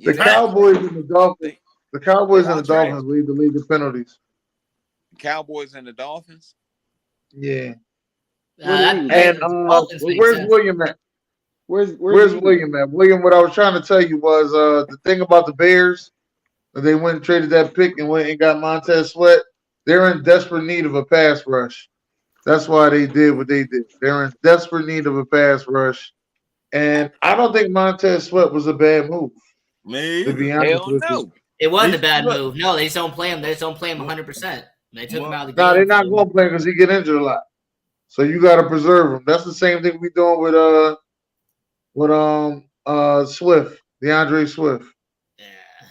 The Yeah, Cowboys and the Dolphins. The Cowboys they and all the Dolphins lead the league in penalties. Cowboys and the Dolphins. Yeah. That And Dolphins make where's sense. William at? Where's William at? William, what I was trying to tell you was the thing about the Bears, that they went and traded that pick and went and got Montez Sweat. They're in desperate need of a pass rush. That's why they did what they did. They're in desperate need of a pass rush. And I don't think Montez Sweat was a bad move, Me to be either. honest Hell with you. no. It wasn't a He's- bad look. move. No, they just don't play him. They just don't play him 100%. They took him out of the No, game. they're not going to play because he get injured a lot. So you got to preserve him. That's the same thing we doing with Swift, DeAndre Swift. Yeah.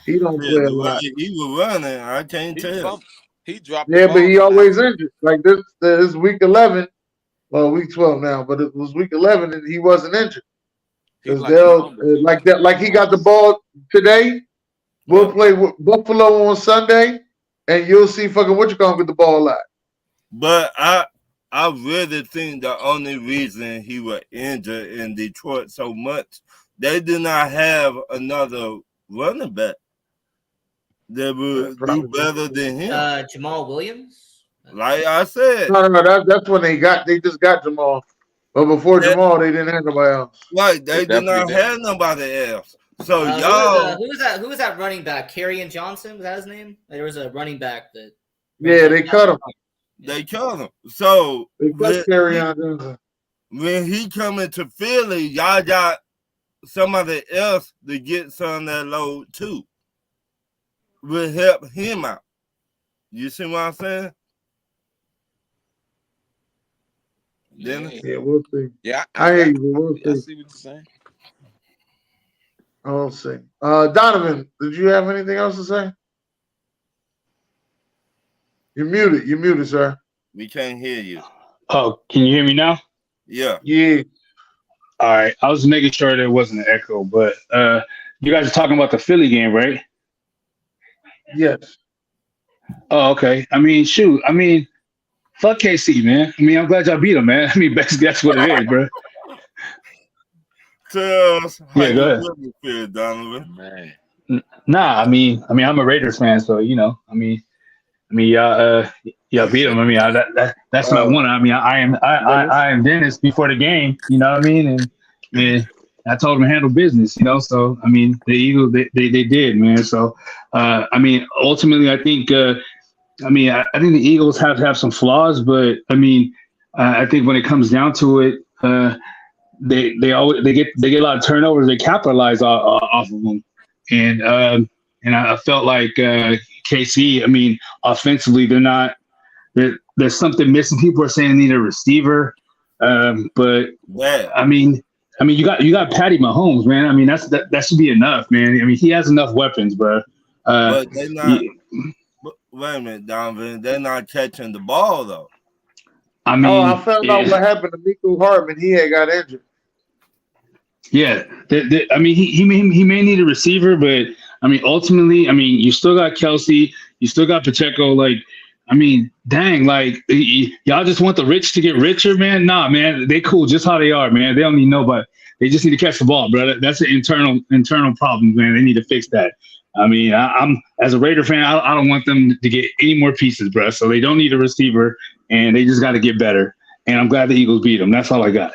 He don't Yeah, play a the lot. way he was running, I can't He tell. bumped. He dropped. Yeah, the but he ball always injured. Like this week 11. Well, week 12 now, but it was week 11 and he wasn't injured. He Because like a they'll fumble. like that, like he got the ball today. We'll play with Buffalo on Sunday, and you'll see fucking what you gonna get the ball at. But I really think the only reason he was injured in Detroit so much, they did not have another running back that would do better than him. Jamal Williams? Like I said, No, that's when they just got Jamal. But before Jamal, they didn't have nobody else. right, they did not definitely have nobody else. So Who y'all, was that running back? Kerryon Johnson? Was that his name? There was a running back that. Yeah, they cut him. they cut him. So They cut Kerryon Johnson. when he come into Philly, y'all got somebody else to get some of that load too. Will help him out. You see what I'm saying? Then Yeah, we'll see. Yeah, I hear you, but we'll I see. see what you're saying. I'll see. Donovan, did you have anything else to say? You're muted, sir. we can't hear you. Oh, can you hear me now? Yeah. Yeah. All right. I was making sure there wasn't an echo, but you guys are talking about the Philly game, right? Yes. Oh, okay. I mean, shoot. I mean, fuck KC, man. I mean, I'm glad y'all beat them, man. I mean, basically, that's what it is, bro. Tell us how Yeah, you go ahead. really feel, Donovan. Man. Nah, I mean, I'm a Raiders fan, so you know, I mean, y'all beat them. I mean, that's what I want. I mean, I am Dennis before the game. You know what I mean? And I told him to handle business. You know, so I mean, the Eagles they did, man. So I mean, ultimately, I think I think the Eagles have some flaws, but I mean, I think when it comes down to it, they get a lot of turnovers. They capitalize off of them, and I felt like KC. I mean, offensively, they're not. There's something missing. People are saying they need a receiver, but Yeah. I mean, you got Patty Mahomes, man. I mean, that should be enough, man. I mean, he has enough weapons, bro. But they're not. Wait a minute, Donovan. They're not catching the ball though. I mean, I found out what happened to Mecole Hardman. He had got injured. Yeah, I mean, he may need a receiver, but I mean, ultimately, I mean, you still got Kelsey, you still got Pacheco. Like, I mean, dang, like y'all just want the rich to get richer, man. Nah, man, they cool just how they are, man. They don't need nobody. They just need to catch the ball, bro. That's an internal problem, man. They need to fix that. I mean, I'm as a Raider fan, I don't want them to get any more pieces, bro. So they don't need a receiver, and they just got to get better. And I'm glad the Eagles beat them. That's all I got.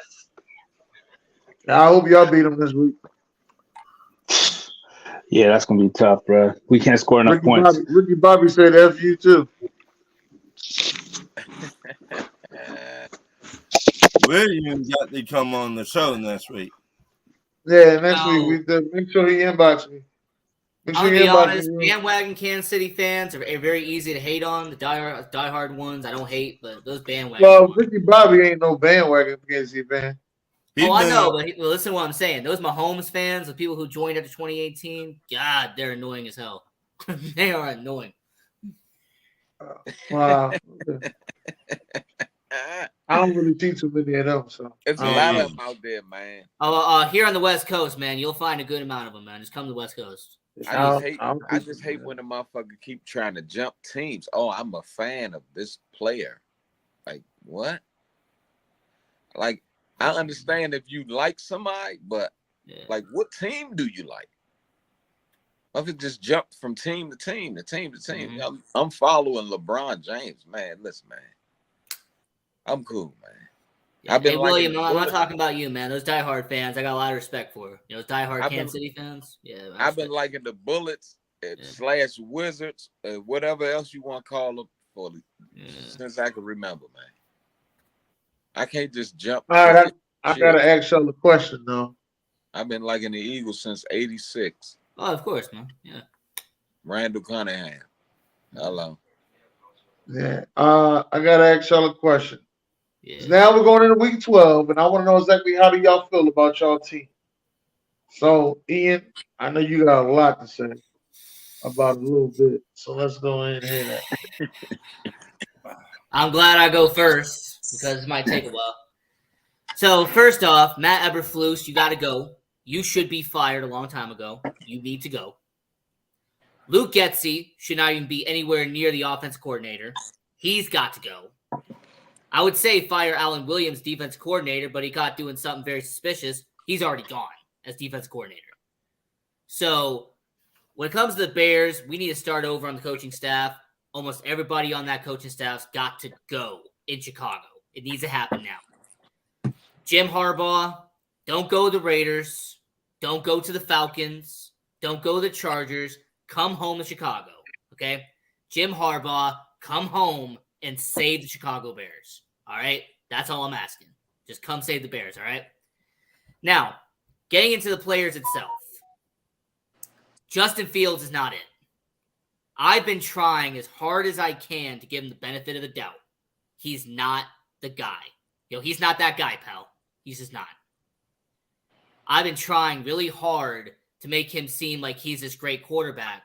I hope y'all beat them this week. Yeah, that's gonna be tough, bro. We can't score enough points. Ricky Bobby said F you too. William got to come on the show next week. Yeah, next week we make sure he inbox me. Make sure I'll he be inbox honest, me. bandwagon Kansas City fans are very easy to hate on. The diehard ones I don't hate, but those bandwagon. Well, Ricky Bobby ain't no bandwagon Kansas City fan. I know, but listen to what I'm saying. Those Mahomes fans, the people who joined after 2018, God, they're annoying as hell. They are annoying. Wow. I don't really see too many of them. So It's a lot of them out there, man. Here on the West Coast, man, you'll find a good amount of them, man. Just come to the West Coast. I just hate when the motherfucker keep trying to jump teams. Oh, I'm a fan of this player. Like, what? Like, I understand if you like somebody, but like, what team do you like? If it just jumped from team to team to team to team. I'm following LeBron James, man. Listen, man. I'm cool, man. Yeah, hey, William, I'm not talking about you, man. Those diehard fans, I got a lot of respect for. You know, those diehard Kansas City fans. Yeah, I've been liking the Bullets / Wizards, whatever else you want to call them, since I can remember, man. I can't just jump. All right, I gotta ask y'all a question though. I've been liking the Eagles since '86. Oh, of course, man. Yeah. Randall Cunningham. Hello. Yeah. I gotta ask y'all a question. Yeah. Now we're going into week 12, and I want to know exactly how do y'all feel about y'all team. So, Ian, I know you got a lot to say about it a little bit. So let's go ahead and hear that. I'm glad I go first because it might take a while. So first off, Matt Eberflus, you got to go. You should be fired a long time ago. You need to go. Luke Getsy should not even be anywhere near the offense coordinator. He's got to go. I would say fire Alan Williams, defense coordinator, but he got doing something very suspicious. He's already gone as defense coordinator. So when it comes to the Bears, we need to start over on the coaching staff. Almost everybody on that coaching staff's got to go in Chicago. It needs to happen now. Jim Harbaugh, don't go to the Raiders. Don't go to the Falcons. Don't go to the Chargers. Come home to Chicago, okay? Jim Harbaugh, come home and save the Chicago Bears, all right? That's all I'm asking. Just come save the Bears, all right? Now, getting into the players itself. Justin Fields is not it. I've been trying as hard as I can to give him the benefit of the doubt. He's not the guy. He's not that guy, pal. He's just not. I've been trying really hard to make him seem like he's this great quarterback,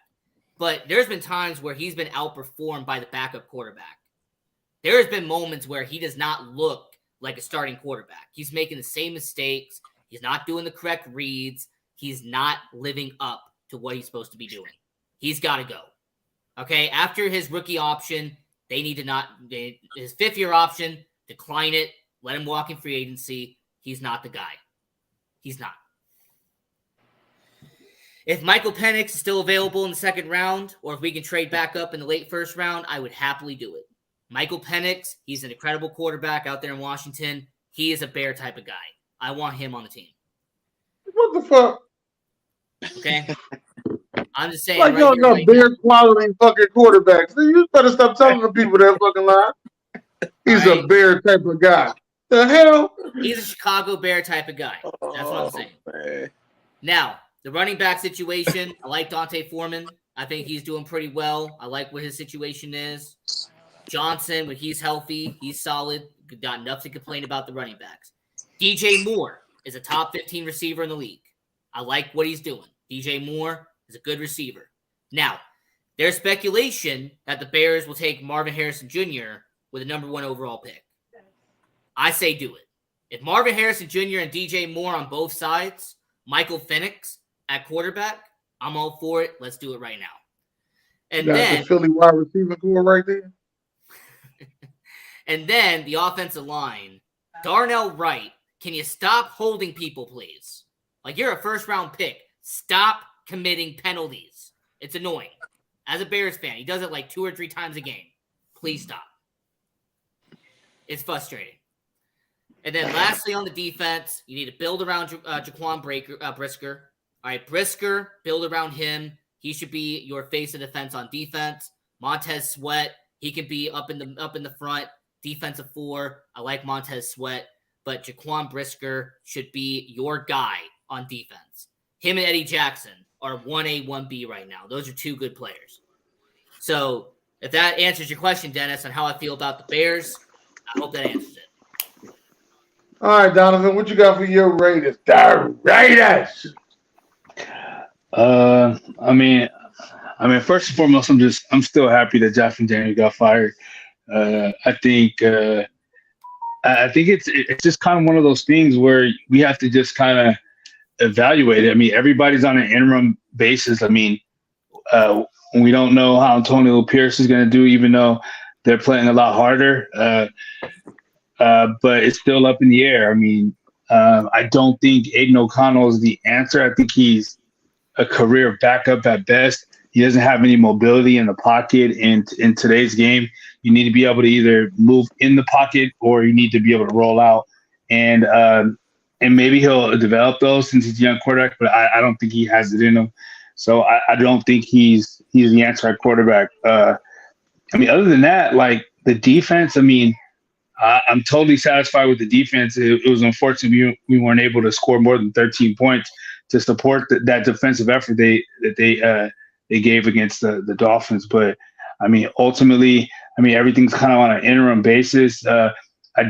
but there's been times where he's been outperformed by the backup quarterback. There's been moments where he does not look like a starting quarterback. He's making the same mistakes. He's not doing the correct reads. He's not living up to what he's supposed to be doing. He's got to go. Okay, after his rookie option, they need to his fifth-year option, decline it, let him walk in free agency. He's not the guy. He's not. If Michael Penix is still available in the second round, or if we can trade back up in the late first round, I would happily do it. Michael Penix, he's an incredible quarterback out there in Washington. He is a Bear type of guy. I want him on the team. What the fuck? Okay? I'm just saying. Like y'all got Bear quality fucking quarterbacks. You better stop telling the people that fucking lie. He's a Bear type of guy. The hell? He's a Chicago Bear type of guy. That's what I'm saying. Man. Now, the running back situation, I like Dante Foreman. I think he's doing pretty well. I like what his situation is. Johnson, when he's healthy, he's solid. Got enough to complain about the running backs. DJ Moore is a top 15 receiver in the league. I like what he's doing. DJ Moore is a good receiver. Now, there's speculation that the Bears will take Marvin Harrison Jr. with a number 1 overall pick. I say do it. If Marvin Harrison Jr. and DJ Moore on both sides, Michael Penix at quarterback, I'm all for it. Let's do it right now. And then the Philly wide receiver core right there. And then the offensive line. Darnell Wright, can you stop holding people, please? Like, you're a first-round pick. Stop committing penalties. It's annoying. As a Bears fan, he does it like 2 or 3 times a game. Please stop. It's frustrating. And then lastly on the defense, you need to build around Jaquan Brisker. All right, Brisker, build around him. He should be your face of defense on defense. Montez Sweat, he can be up in the front, defensive 4. I like Montez Sweat, but Jaquan Brisker should be your guy on defense. Him and Eddie Jackson are 1A, 1B right now. Those are 2 good players. So if that answers your question, Dennis, on how I feel about the Bears, I hope that answers it. All right, Donovan, what you got for your Raiders? The Raiders. I mean, first and foremost, I'm still happy that Josh McDaniels got fired. I think I think it's just kind of one of those things where we have to just kind of evaluate it. I mean, everybody's on an interim basis. I mean, we don't know how Antonio Pierce is going to do, even though they're playing a lot harder. But it's still up in the air. I mean, I don't think Aiden O'Connell is the answer. I think he's a career backup at best. He doesn't have any mobility in the pocket. In today's game, you need to be able to either move in the pocket or you need to be able to roll out. And maybe he'll develop those since he's a young quarterback, but I don't think he has it in him. So I don't think he's the answer at quarterback. I mean, other than that, like the defense, I mean, I'm totally satisfied with the defense. It was unfortunate we weren't able to score more than 13 points to support that defensive effort they gave against the Dolphins. But I mean, ultimately, I mean everything's kind of on an interim basis. I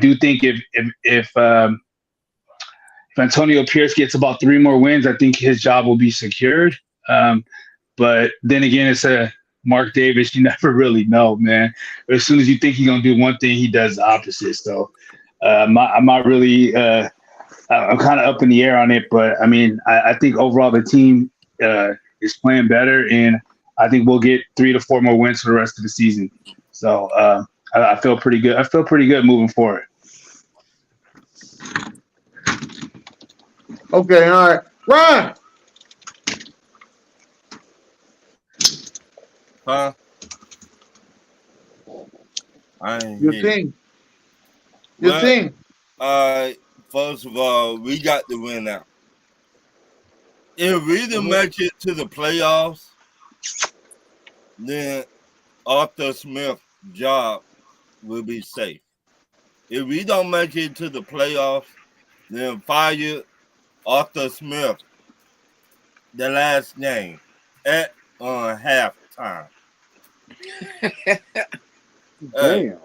do think if Antonio Pierce gets about 3 more wins, I think his job will be secured. But then again, it's a Mark Davis. You never really know, man. As soon as you think he's gonna do one thing, he does the opposite. So I'm not really. I'm kind of up in the air on it, but I mean, I think overall the team is playing better, and I think we'll get 3 to 4 more wins for the rest of the season. So I feel pretty good. I feel pretty good moving forward. Okay, all right. Ryan! Huh? I ain't Your hear you. team. Your Well, team. First of all, we got to win now. If we didn't make it to the playoffs, then Arthur Smith's job will be safe. If we don't make it to the playoffs, then fire Arthur Smith the last game at halftime. Damn.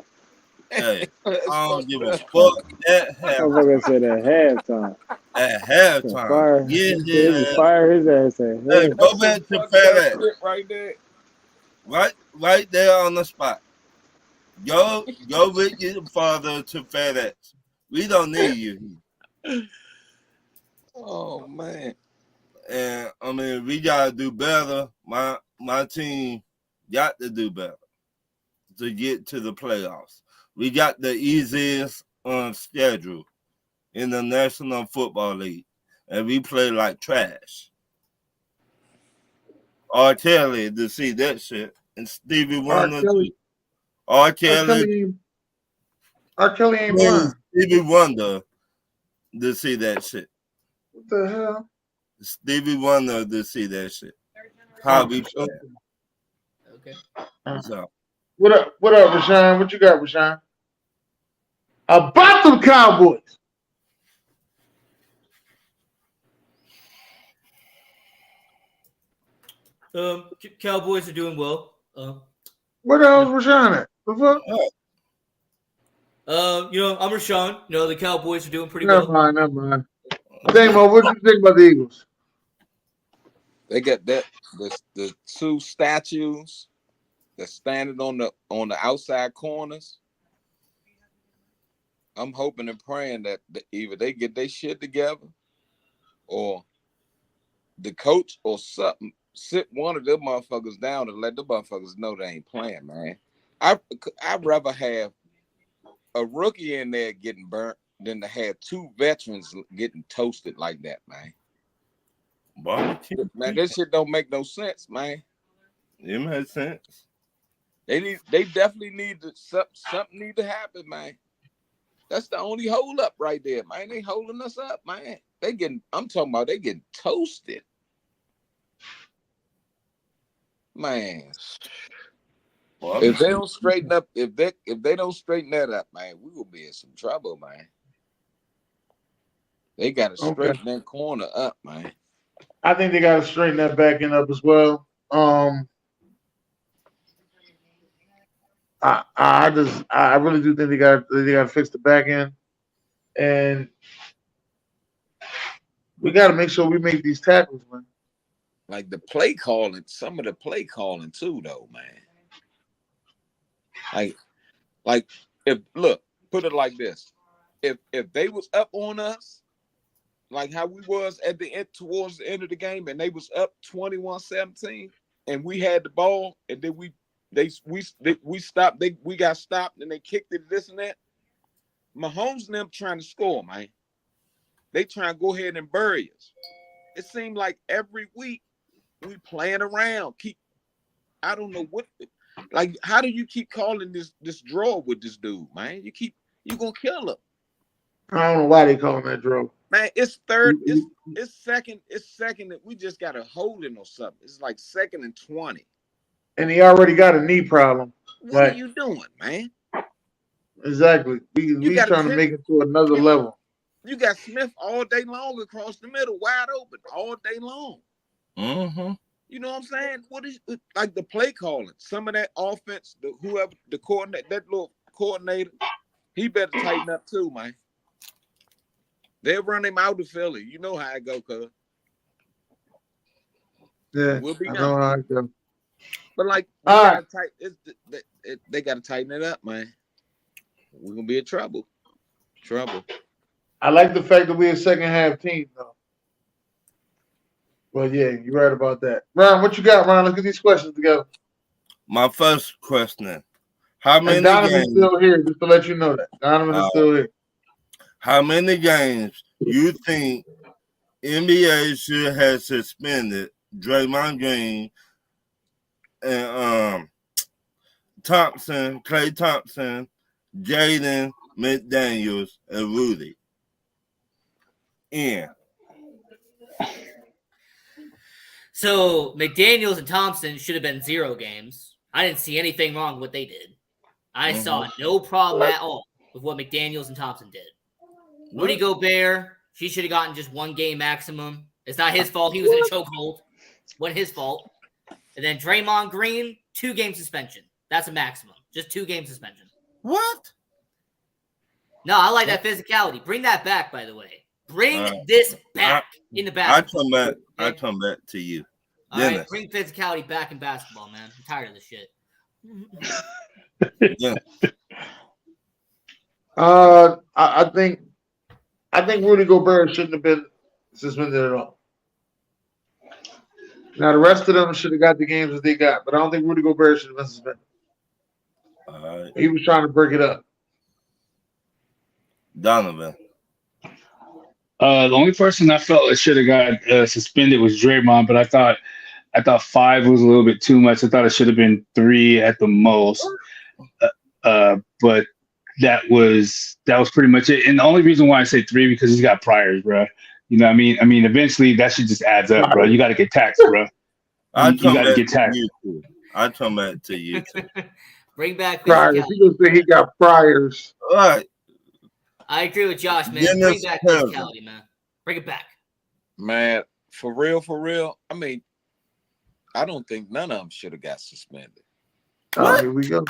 Hey, I don't give a fuck at Motherfucker halftime. said at halftime. At halftime. Fire, Get he said his fire his ass at Hey, halftime. go back to FedEx. Right there. Right there on the spot. Go with your father to FedEx. We don't need you. Oh man. And I mean, we gotta do better. My team got to do better to get to the playoffs. We got the easiest schedule in the National Football League, and we play like trash. R. Kelly to see that shit, and Stevie Wonder. R. Kelly ain't blind. Stevie Wonder to see that shit. What the hell? Stevie Wonder to see that shit. How we play. Okay. So, What up, Rashawn? What you got, Rashawn? About them Cowboys. Cowboys are doing well. Where the hell's Rashawn at? The fuck? I'm Rashawn. The Cowboys are doing pretty Never well. mind. Damo, what you think about the Eagles? They got the 2 statues that's standing on the outside corners. I'm hoping and praying that either they get their shit together or the coach or something sit one of them motherfuckers down and let the motherfuckers know they ain't playing, man. I'd rather have a rookie in there getting burnt than to have 2 veterans getting toasted like that, man. barbecue. Man, this shit don't make no sense, man. It makes sense. They definitely need something need to happen, man. That's the only hold up right there, man. They holding us up, man. I'm talking about they getting toasted. Man. If they don't straighten up, if they don't straighten that up, man, we will be in some trouble, man. They gotta straighten that corner up, man. I think they gotta straighten that back end up as well. I really do think they got to fix the back end, and we got to make sure we make these tackles, man. Like the play calling, some of the play calling too, though, man. Like if put it like this: if they was up on us, like how we was at the end towards the end of the game, and they was up 21-17, and we had the ball, and then we stopped, we got stopped, and they kicked it, this and that. Mahomes and them trying to score, man. They trying to go ahead and bury us. It seemed like every week we playing around. I don't know what. Like, how do you keep calling this draw with this dude, man? You gonna kill him. I don't know why they call him that draw. Man, it's third. It's second. It's second that we just got to hold it or something. It's like 2nd and 20. And he already got a knee problem. What are you doing, man? Exactly. We trying to make it to another level. You got Smith all day long across the middle, wide open, all day long. Mm-hmm. You know what I'm saying? What is like the play calling? Some of that offense, the coordinator, that little coordinator, he better tighten up too, man. They'll run him out of Philly. You know how it go, cuz. Yeah, we'll be I know how it go. But like, they got to tighten it up, man. We're gonna be in trouble. I like the fact that we're a second half team, though. Well, yeah, you're right about that. Ron, what you got, Ron? Let's get these questions together. My first question: how many and Donovan's games? Still here, just to let you know that Donovan is still here. How many games you think NBA should have suspended Draymond Green and Klay Thompson, Jaden McDaniels, and Rudy? Yeah. So McDaniels and Thompson should have been 0 games. I didn't see anything wrong with what they did. I saw no problem at all with what McDaniels and Thompson did. Rudy Gobert, he should have gotten just 1 game maximum. It's not his fault. He was in a chokehold. Wasn't his fault. And then Draymond Green, 2 game suspension. That's a maximum. Just 2 game suspension. What? No, I like that physicality. Bring that back, by the way. Bring this back in the basketball. I come back to you. All right, bring physicality back in basketball, man. I'm tired of this shit. Yeah. I think Rudy Gobert shouldn't have been suspended at all. Now the rest of them should have got the games that they got, but I don't think Rudy Gobert should have been suspended. He was trying to break it up. Donovan. The only person I felt that should have got suspended was Draymond, but I thought 5 was a little bit too much. I thought it should have been 3 at the most. But that was pretty much it. And the only reason why I say 3 because he's got priors, bro. You know what I mean? I mean, eventually that shit just adds up, bro. You got to get taxed, bro. You got to get taxed. I come back to you too. Bring back priors. He gonna say he got priors. All right. I agree with Josh, man. Bring back physicality, man. Bring it back. Man, for real. I mean, I don't think none of them should have got suspended. Oh, here we go.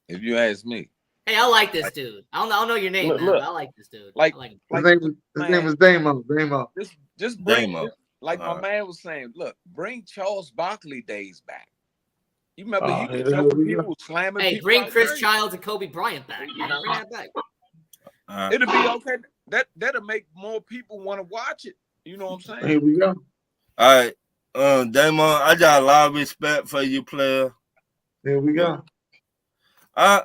If you ask me. Hey, I like this dude. I don't know your name, man, but I like this dude. Like, his name was Damo. Just bring, like my man was saying, look, bring Charles Barkley days back. You remember he was choking people, slamming people. Hey, bring Chris Childs and Kobe Bryant back. Bring that back. It'll be okay. That'll make more people want to watch it. You know what I'm saying? Here we go. All right. Damon, I got a lot of respect for you, player. Here we go. I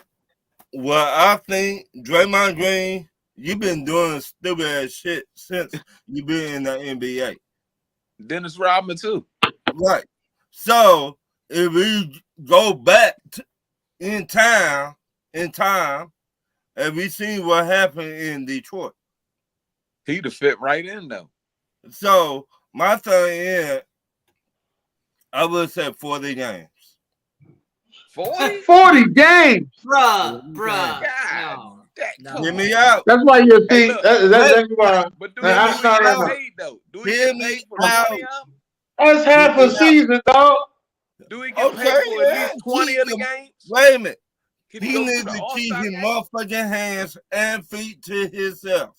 think Draymond Green, you've been doing stupid ass shit since you've been in the NBA. Dennis Rodman too. Right. So if we go back in time, and we seen what happened in Detroit. He'd have fit right in though. So my thing is, I would say 40 games. 40 games, bruh. No. Hear me out. That's why you think. That's why. But do he get paid though? Do he get paid for money up? That's half a season, dog. Do he get paid for at least 20 of the games? Wait a minute. He needs to keep his motherfucking hands and feet to himself.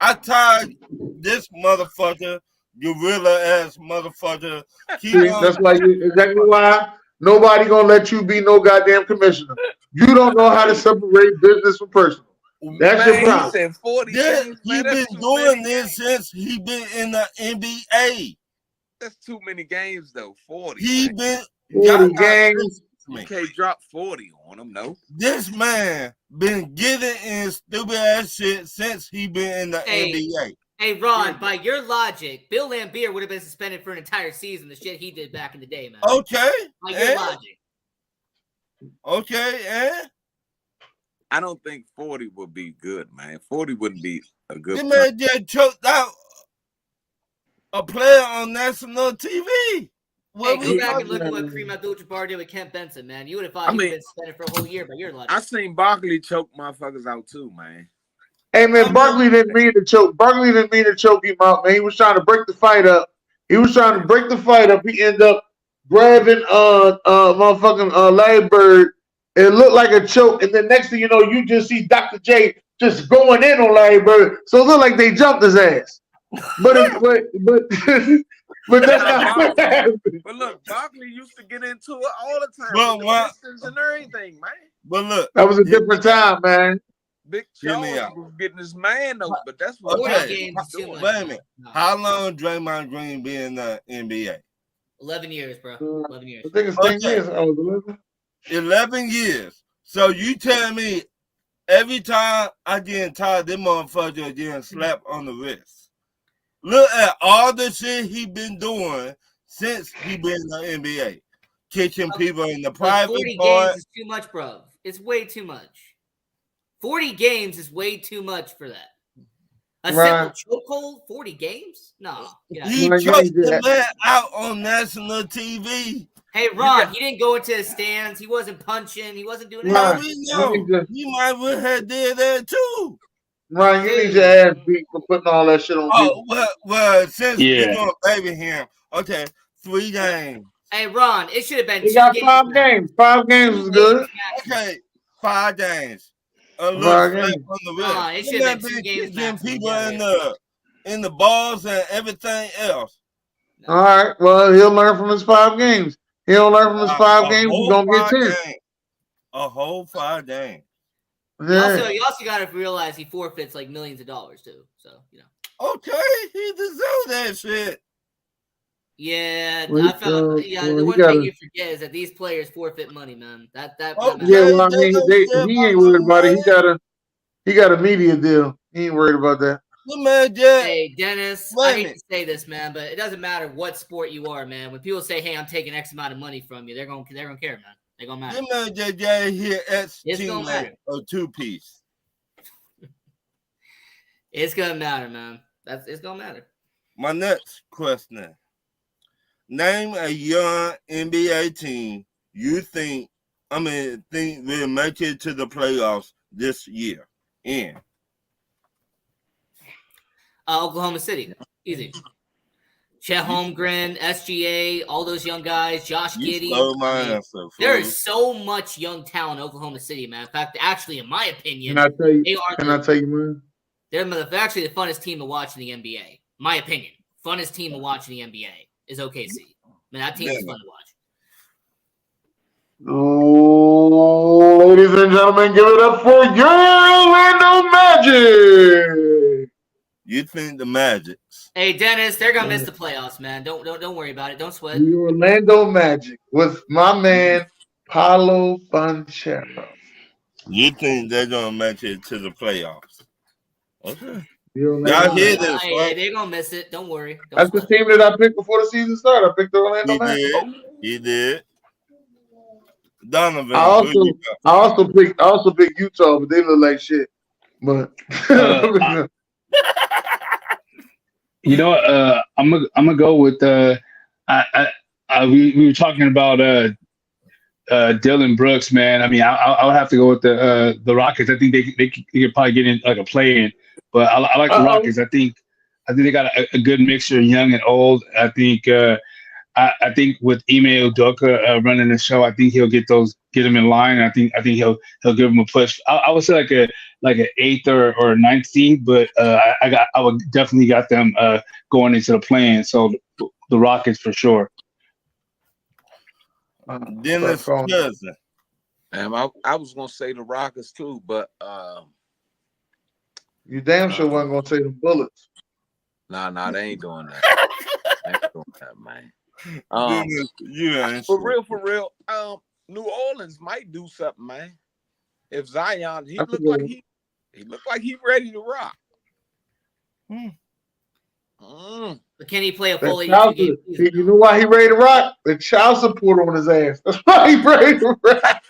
I tired this motherfucker, gorilla ass motherfucker. That's why exactly why Nobody gonna let you be no goddamn commissioner. You don't know how to separate business from personal. That's your Man, he problem. said 40 This, games, he man. been That's too doing many this games. since he been in the NBA. That's too many games, though. 40. He man. been 40 y'all gotta games. listen to You me. can't drop 40 on him, no. This man been getting in stupid ass shit since he been in the Hey. NBA. Hey, Ron, by your logic, Bill Laimbeer would have been suspended for an entire season. The shit he did back in the day, man. Okay, By your eh? logic. Okay, I don't think 40 would be good, man. 40 wouldn't be a good this punch. man just choked out a player on national TV. Hey, What go we back and talking look at what about? Kareem Abdul-Jabbar did with Kent Benson, man. You would have thought I he would mean- have been suspended for a whole year by your logic. I seen Barkley choke motherfuckers out too, man. Hey man, Barkley didn't mean to choke. Barkley didn't mean to choke him out, man. He was trying to break the fight up. He ended up grabbing motherfucking Larry Bird. It looked like a choke, and then next thing you know, you just see Dr. J just going in on Larry Bird. So it looked like they jumped his ass. But that's not what happened. But look, Barkley used to get into it all the time. Well, with the what- Pistons and everything, man. But look, That was a different time, man. Big Hear me Charles out. was getting his man though, but that's what 40 Okay. games is too much. wait a minute. No. How long Draymond Green been in the NBA? 11 years, bro. Uh, 11 years. I think it's 10 Okay. years. I was 11. 11 years. So you tell me every time I get tired, them motherfuckers getting slapped on the wrist. Look at all the shit he been doing since he been in the NBA. Kicking people in the But private 40 part. games is too much, bro. It's way too much. 40 games is way too much for that. A Right. simple chokehold, 40 games? No. Get out of He here. Like, choked yeah. the man out on national TV. Hey, Ron, he didn't go into the stands. He wasn't punching. He wasn't doing Now Right. anything. we know You need to- he might well have did that too. Ryan, you need your ass beat for putting all that shit on Oh well, since Yeah. you're gonna baby him, okay, 3 games. Hey, Ron, it should have been He 2 got games. 5 now. games. 5 games was good. Okay, 5 games. A little 5 slap games. on the wrist. Nah, it That should've man been 2 been games kicking maximum, people yeah, in the balls and everything else. All right. Well, he'll learn from his 5 games. He'll learn from his 5 games. He's whole gonna get 5 10. games. A whole 5 games. Yeah. You also got to realize he forfeits like millions of dollars too. So Okay, he deserves that shit. Yeah, Well, I found. well, Yeah, well, the he one gotta- thing you forget is that these players forfeit money, man. That Oh, matters. Yeah, well, I mean, they don't he care ain't about worried no about it. money. He got a media deal. He ain't worried about that. The man just Hey, Dennis, Wait a I hate minute. to say this, man, but it doesn't matter what sport you are, man. When people say, "Hey, I'm taking X amount of money from you," they're gonna care, man. They're gonna matter. the man just got here X It's gonna teammate matter. a 2-piece. It's gonna matter, man. It's gonna matter. My next question. Name a young NBA team you think will make it to the playoffs this year. In Oklahoma City, easy. Chet Holmgren, SGA, all those young guys, Josh you Giddey. stole my I mean, answer. there fool. is so much young talent in Oklahoma City, man. In fact, actually, in my opinion, Can I tell you? they are Can I tell you, man? they're actually the funnest team to watch in the NBA. My opinion, funnest team to watch in the NBA is OKC. Man, that team is fun to watch. Oh, ladies and gentlemen, give it up for your Orlando Magic. You think the Magics? Hey, Dennis, they're gonna miss the playoffs, man. Don't worry about it. Don't sweat. The Orlando Magic with my man Paulo Banchero. You think they're gonna make it to the playoffs? Okay. The Orlando Y'all hear Magic. this? Hey, Right? they're gonna miss it. Don't worry. Don't That's the sweat. team that I picked before the season started. I picked the Orlando He Magic. did. He did. Donovan. I also who you got? I also picked Utah, but they look like shit. But You know, I'm gonna go with we were talking about Dylan Brooks, man. I mean, I would have to go with the Rockets. I think they could probably get in like a play-in, but I like the Rockets. I think they got a good mixture, young and old. I think with Ime Udoka running the show, I think he'll get him in line. I think he'll give him a push. I would say like an 8th or 9th seed, but I would definitely got them going into the play-in. So the Rockets for sure. Dennis cousin. I was gonna say the Rockets too, but you damn sure wasn't gonna say the Bullets. Nah, they ain't doing that. They ain't doing that, man. Dennis, you ain't For sure. real. New Orleans might do something, man. If Zion, he looked like he ready to rock. But can he play a full That 82 game child- season? You know why he ready to rock? The child support on his ass. That's why he ready to rock.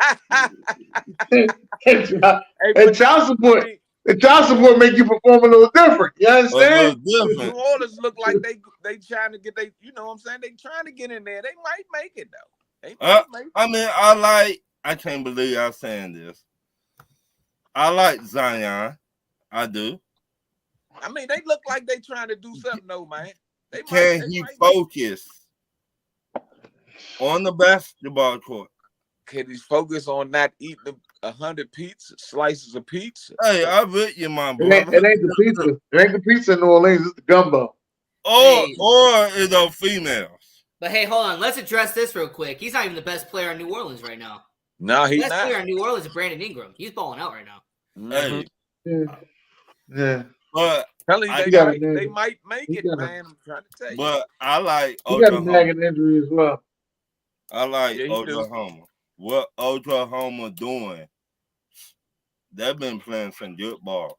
And child support. The child support make you perform a little different. You understand? New Orleans look like they trying to get you know what I'm saying? They trying to get in there. They might make it though. They might make it. I mean, I can't believe I'm saying this. I like Zion. I do. I mean, they look like they trying to do something though, man. Can he focus on the basketball court? Can he focus on not eating 100 slices of pizza? Hey, I bet you, my brother. It ain't the pizza. It ain't the pizza in New Orleans. It's the gumbo. Or it's those females. But hey, hold on. Let's address this real quick. He's not even the best player in New Orleans right now. No, he's the best not. player in New Orleans is Brandon Ingram. He's balling out right now. Hey. Yeah. But telling you, they might make it, man. I'm trying to tell you. But I like He got a Oklahoma. nagging injury as well. I like Yeah, he Oklahoma. What Oklahoma doing? They've been playing some good ball.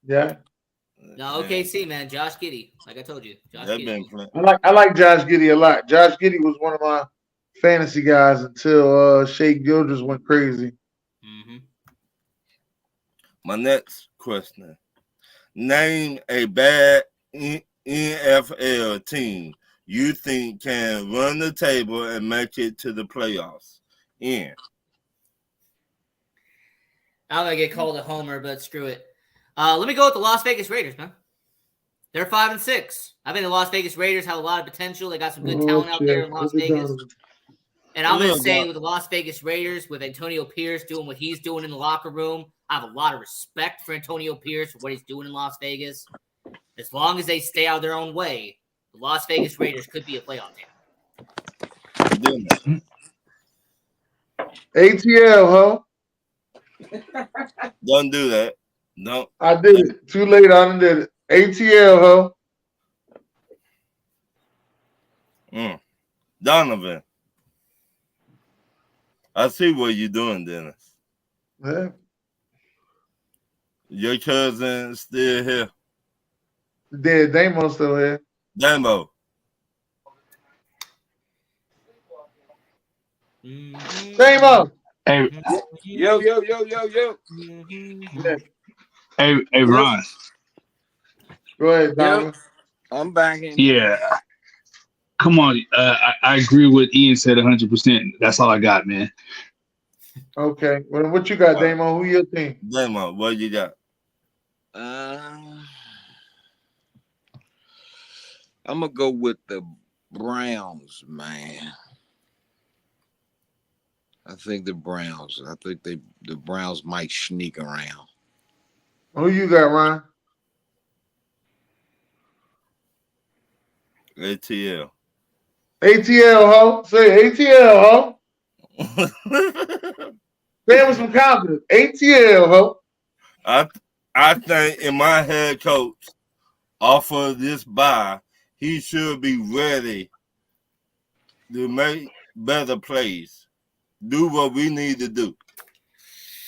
Yeah. No, OKC, man. Josh Giddey. Like I told you. Josh They've Giddey. been playing. I like Josh Giddey a lot. Josh Giddey was one of my fantasy guys until Shea Gilders went crazy. Mm-hmm. My next question. Name a bad NFL team you think can run the table and make it to the playoffs. I'm gonna get called a homer, but screw it. Let me go with the Las Vegas Raiders, man. They're 5-6. I think the Las Vegas Raiders have a lot of potential. They got some good talent out there in Las Vegas. And I'm going to say with the Las Vegas Raiders, with Antonio Pierce doing what he's doing in the locker room, I have a lot of respect for Antonio Pierce for what he's doing in Las Vegas. As long as they stay out of their own way, the Las Vegas Raiders could be a playoff team. ATL, huh? Don't do that. No. I did it. Too late. I done did it. ATL, huh? Donovan. I see what you're doing, Dennis. Yeah. Your cousin still here. Dead Damo still here. Damo. Damo. Hey, yo. Yeah. Hey, Ron. Go ahead, Damo. I'm back in. Yeah. Come on. I agree with Ian said 100%. That's all I got, man. Okay. Well, what you got, Damo? Who your team? Damo, what you got? I'm gonna go with the Browns, man. I think the Browns. I think the Browns might sneak around. Who you got, Ryan? ATL. ATL, ho. Say ATL, ho. Say it with some confidence. ATL, ho. I think in my head coach, off of this bye, he should be ready to make better plays. Do what we need to do.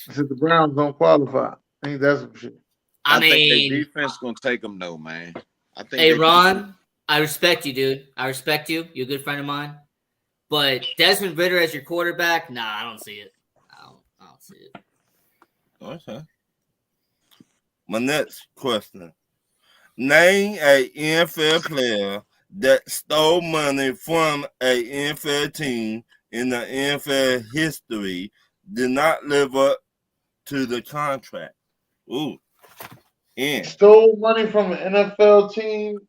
I said the Browns don't qualify. I think that's some shit. I think the defense gonna take them though, man. I think. Hey, Ron, I respect you, dude. I respect you. You're a good friend of mine. But Desmond Ridder as your quarterback, nah, I don't see it. I don't see it. Okay. My next question. Name a NFL player that stole money from a NFL team in the NFL history, did not live up to the contract. Ooh. And stole money from an NFL team,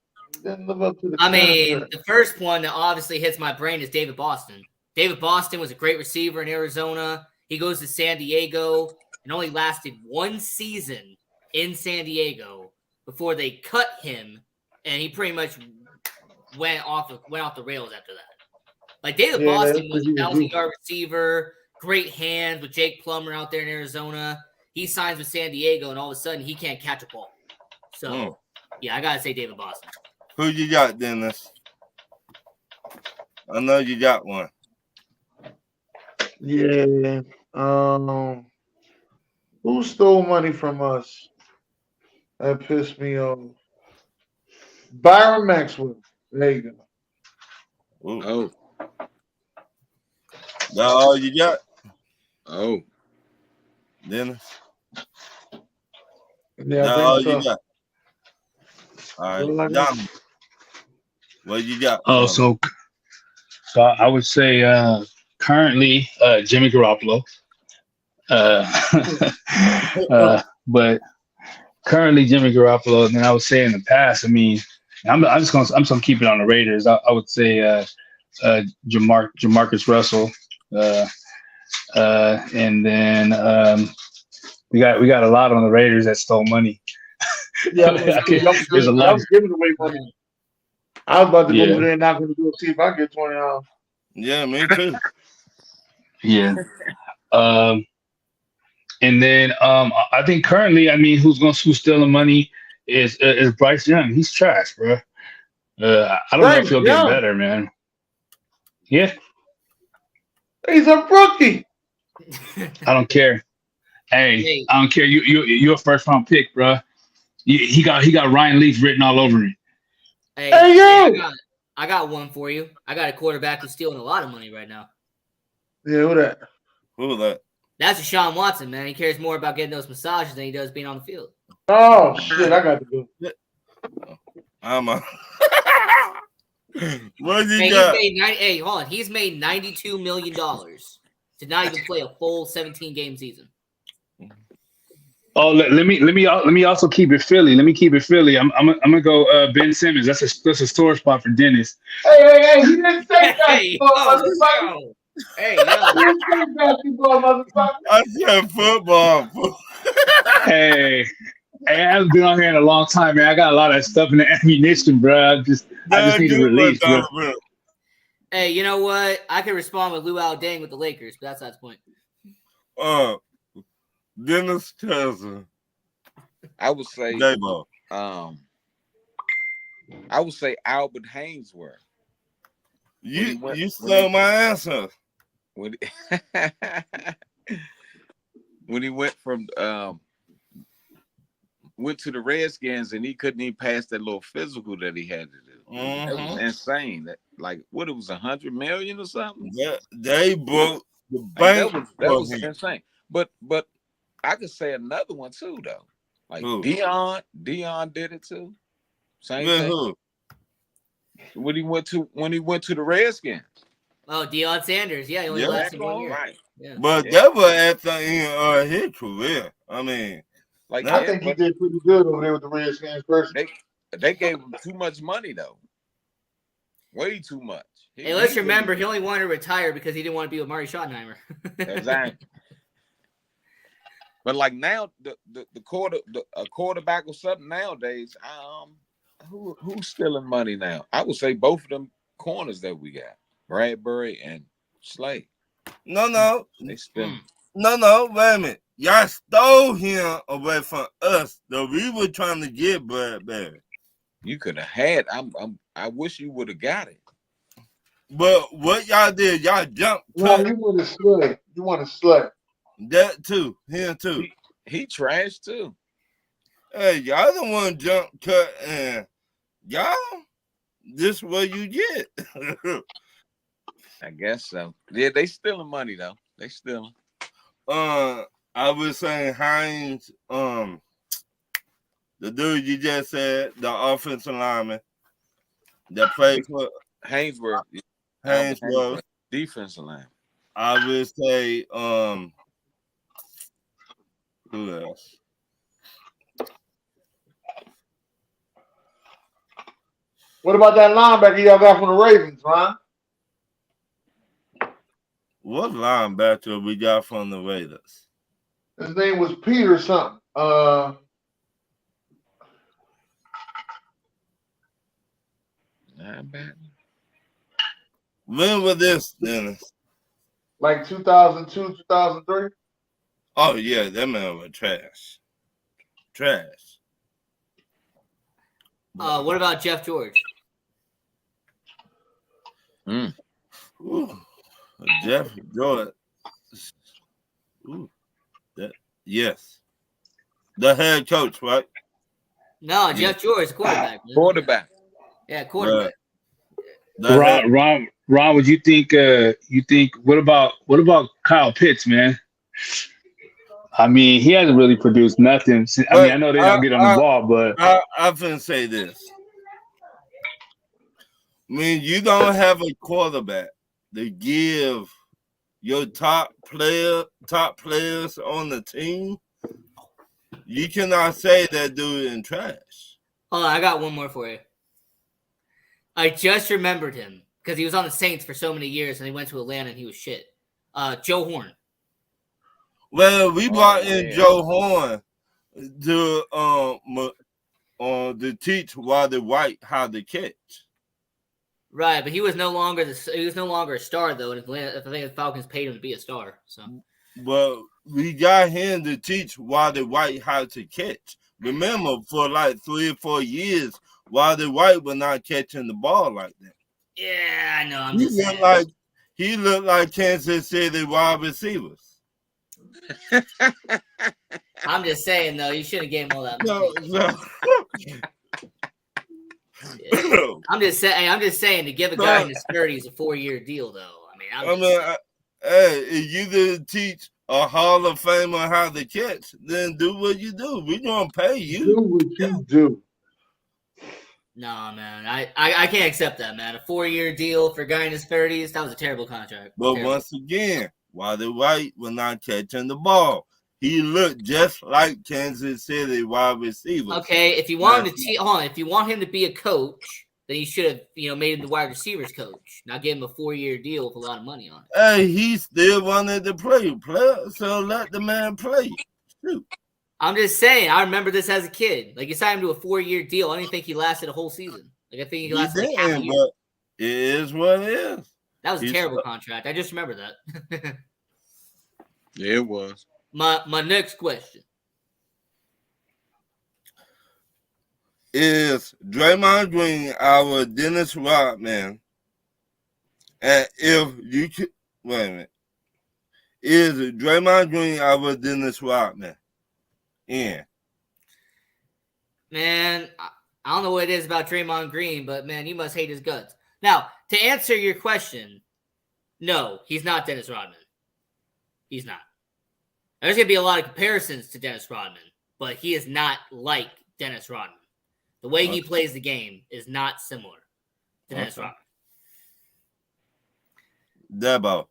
didn't live up to the contract. The first one that obviously hits my brain is David Boston. David Boston was a great receiver in Arizona. He goes to San Diego and only lasted one season in San Diego before they cut him, and he pretty much went off the rails after that. Like David Yeah, Boston was he a was 1,000-yard receiver, great hands with Jake Plummer out there in Arizona. He signs with San Diego, and all of a sudden he can't catch a ball. So, yeah, I gotta say David Boston. Who you got, Dennis? I know you got one. Yeah. Who stole money from us? That pissed me off. Byron Maxwell. There you go. Ooh. Oh, That all you got, oh. Dennis? Yeah, That I all think you so. got? All Well, right, Dom. What you got? Oh, so I would say currently Jimmy Garoppolo. But currently Jimmy Garoppolo, and then I would say in the past, I mean, I'm just gonna keep it on the Raiders. I would say Jamarcus Russell, and then we got a lot on the Raiders that stole money. Yeah, There's a lot. I was giving away money. I was about to go Yeah. over there and knock on the door, see if I get $20. Yeah, me too. Yeah. And then I think currently, I mean, who's stealing money is Bryce Young. He's trash, bro. I don't know if he'll get better, man. Yeah. He's a rookie. I don't care. Hey, I don't care. You're a first round pick, bro. He got Ryan Leaf written all over him. Hey, yo! I got one for you. I got a quarterback who's stealing a lot of money right now. Yeah, who that? Who that? That's Deshaun Watson, man. He cares more about getting those massages than he does being on the field. Oh shit, I got to go. I'm a. What you Hey, got? hold on. He's made $92 million to not even play a full 17-game season. Oh, let me also keep it Philly. Let me keep it Philly. I'm gonna go Ben Simmons. That's a store spot for Dennis. Hey, he didn't say basketball, motherfucker. Hey, yo. He didn't say basketball, motherfucker. I said football. Hey, I haven't been on here in a long time, man. I got a lot of stuff in the ammunition, bro. I just need to release, bro. Hey, you know what? I could respond with Luau Deng with the Lakers, but that's not the point. Dennis cousin. I would say Dabo. I would say Albert Hainsworth. You stole my answer. When he went from went to the Redskins and he couldn't even pass that little physical that he had to do. That was insane. That it was $100 million or something. Yeah, they broke the bank. That was insane. But I could say another one too, though. Like who? Dion did it too. Same thing. Who? When he went to the Redskins. Oh, Deion Sanders. Yeah, he only lasted 1 year. Right. Yeah. But that was at the end of his career. I mean, I think he did pretty good over there with the Redskins first. They gave him too much money though. Way too much. Hey, let's remember he only wanted to retire because he didn't want to be with Marty Schottenheimer. Exactly. But like now, a quarterback or something nowadays, who's stealing money now? I would say both of them corners that we got, Bradbury and Slay. No. They still. No, wait a minute. Y'all stole him away from us, though we were trying to get Bradbury. You could have had. I wish you would have got it. But what y'all did, y'all jumped. No, you want to slay. You want to slay. That too. Him too. He trashed too. Hey, y'all the one jump cut and y'all. This what you get. I guess so. Yeah, they stealing money though. They stealing. I was saying Hines, the dude you just said, the offensive lineman that played for Hainsworth. Defensive line. I would say, who else? What about that linebacker y'all got from the Ravens, Ron? What linebacker we got from the Raiders? His name was Peter something. When was this, Dennis? Like 2002, 2003. Oh yeah, that man was trash. Trash. What about Jeff George? Ooh, Jeff George. Ooh, yes. The head coach, right? No, Jeff George, quarterback. Man. Quarterback. Yeah, quarterback. Ron, would you think? What about Kyle Pitts, man? I mean, he hasn't really produced nothing. I know they're not good on the ball, but I'm finna say this. I mean, you don't have a quarterback to give your top players on the team. You cannot say that dude in trash. Hold on, I got one more for you. I just remembered him because he was on the Saints for so many years, and he went to Atlanta and he was shit. Joe Horn. Well, we brought in Joe Horn to teach Walter White how to catch. Right, but he was no longer a star though, and I think the Falcons paid him to be a star. So, Well, we got him to teach Walter White how to catch. Remember, for like 3 or 4 years, Walter White was not catching the ball like that. yeah, I know. He looked like Kansas City wide receivers. I'm just saying though, you shouldn't give him all that money. No. I'm just saying to give a guy in his 30s a 4-year deal though. If you didn't teach a Hall of Famer how to catch, then do what you do. We're gonna pay you. Do what you do. No, man, I can't accept that, man. A 4-year deal for a guy in his 30s, that was a terrible contract. But Terrible. once again, Walter White was not catching the ball. He looked just like Kansas City wide receivers. Okay, if you want him if you want him to be a coach, then you should have, made him the wide receivers coach. Not give him a 4-year deal with a lot of money on it. Hey, he still wanted to play, so let the man play. Shoot. I'm just saying, I remember this as a kid. Like, you signed him to a 4-year deal. I didn't think he lasted a whole season. Like, I think he lasted like half a year. But it is what it is. That was a terrible contract. I just remember that. Yeah, it was. My next question. Is Draymond Green our Dennis Rodman? And if you could, wait a minute. Is Draymond Green our Dennis Rodman? Yeah. Man, I don't know what it is about Draymond Green, but man, you must hate his guts. Now, to answer your question, no, he's not Dennis Rodman. He's not. There's going to be a lot of comparisons to Dennis Rodman, but he is not like Dennis Rodman. The way he plays the game is not similar to Dennis Rodman. Dabo.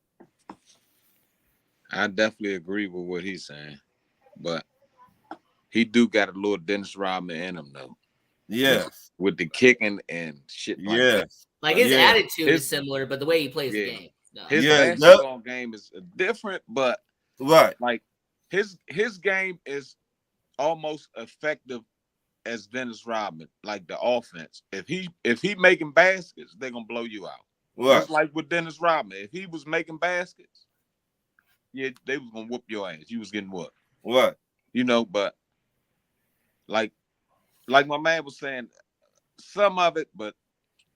I definitely agree with what he's saying, but he do got a little Dennis Rodman in him though. Yes. With the kicking and shit like that. Like his attitude is similar, but the way he plays the game. No. His basketball game is different, but like his game is almost effective as Dennis Rodman, like the offense. If he making baskets, they're gonna blow you out. Just like with Dennis Rodman. If he was making baskets, yeah, they was gonna whoop your ass. You was getting whooped. What? But like my man was saying, some of it, but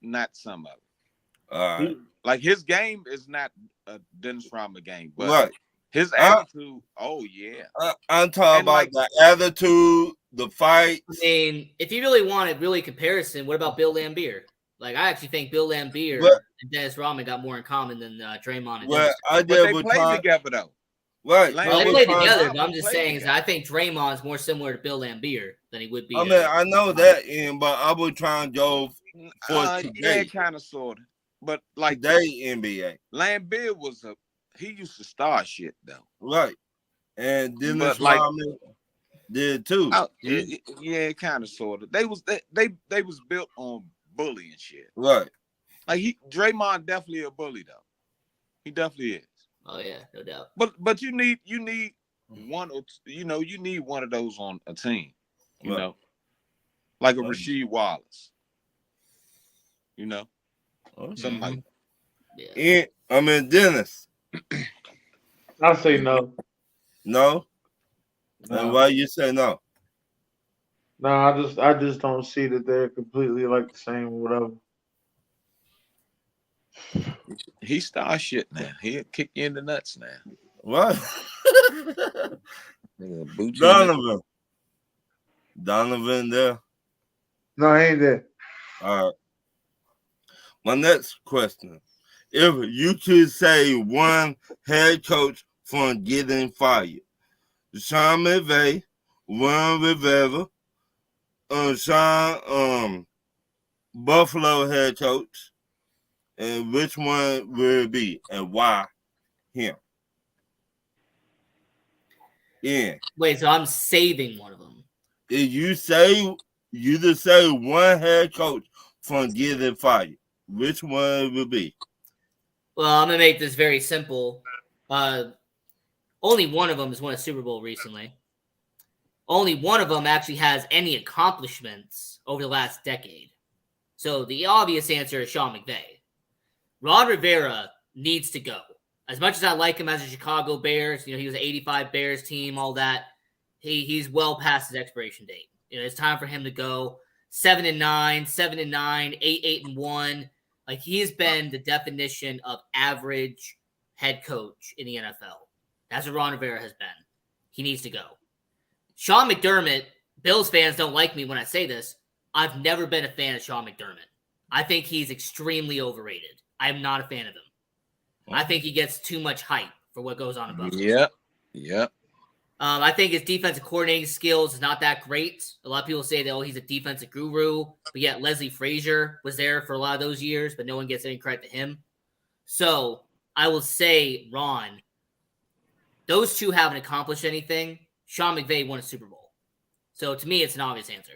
not some of it. All right. Like his game is not a Dennis Rodman game, but his attitude, I'm talking about the attitude, the fight. I mean, if you really wanted comparison, what about Bill Laimbeer? Like, I actually think Bill Laimbeer and Dennis Rodman got more in common than Draymond and Dennis. But they played together, though. Right. Well, they played together, but I'm just saying, I think Draymond's more similar to Bill Laimbeer than he would be. I mean, I know that, but I was trying to go for today. Yeah, kind of, sort of. But like today NBA. Laimbeer he used to start shit, though. Right. And Dennis Rodman did too. Yeah, kind of, sort of. They was built on bullying shit. Right. Like Draymond definitely a bully though. He definitely is. Oh yeah, no doubt. But you need one or you need one of those on a team. You know, like a Rasheed Wallace. Something like that. Yeah. Dennis. I say no. No? And No. why you say no? No, I just don't see that they're completely like the same or whatever. He star shit now. He'll kick you in the nuts now. What? Nigga, boot you in the- Donovan there. No, he ain't there. All right. My next question. If you could say one head coach from getting fired, Sean McVay, Ron Rivera, Sean Buffalo head coach, and which one will it be and why him? Yeah. Wait, so I'm saving one of them. If you just say one head coach from getting fired, which one will be? Well, I'm gonna make this very simple. Only one of them has won a Super Bowl recently. Only one of them actually has any accomplishments over the last decade. So the obvious answer is Sean McVay. Ron Rivera needs to go. As much as I like him as a Chicago Bears, he was an 85 Bears team, all that. He's well past his expiration date. It's time for him to go. 7-9, 7-9, 8-1. Like, he has been the definition of average head coach in the NFL. That's what Ron Rivera has been. He needs to go. Sean McDermott, Bills fans don't like me when I say this. I've never been a fan of Sean McDermott. I think he's extremely overrated. I'm not a fan of him. I think he gets too much hype for what goes on above. Yep. I think his defensive coordinating skills is not that great. A lot of people say that, he's a defensive guru, but yet Leslie Frazier was there for a lot of those years, but no one gets any credit to him. So I will say, Ron, those two haven't accomplished anything. Sean McVay won a Super Bowl. So to me, it's an obvious answer.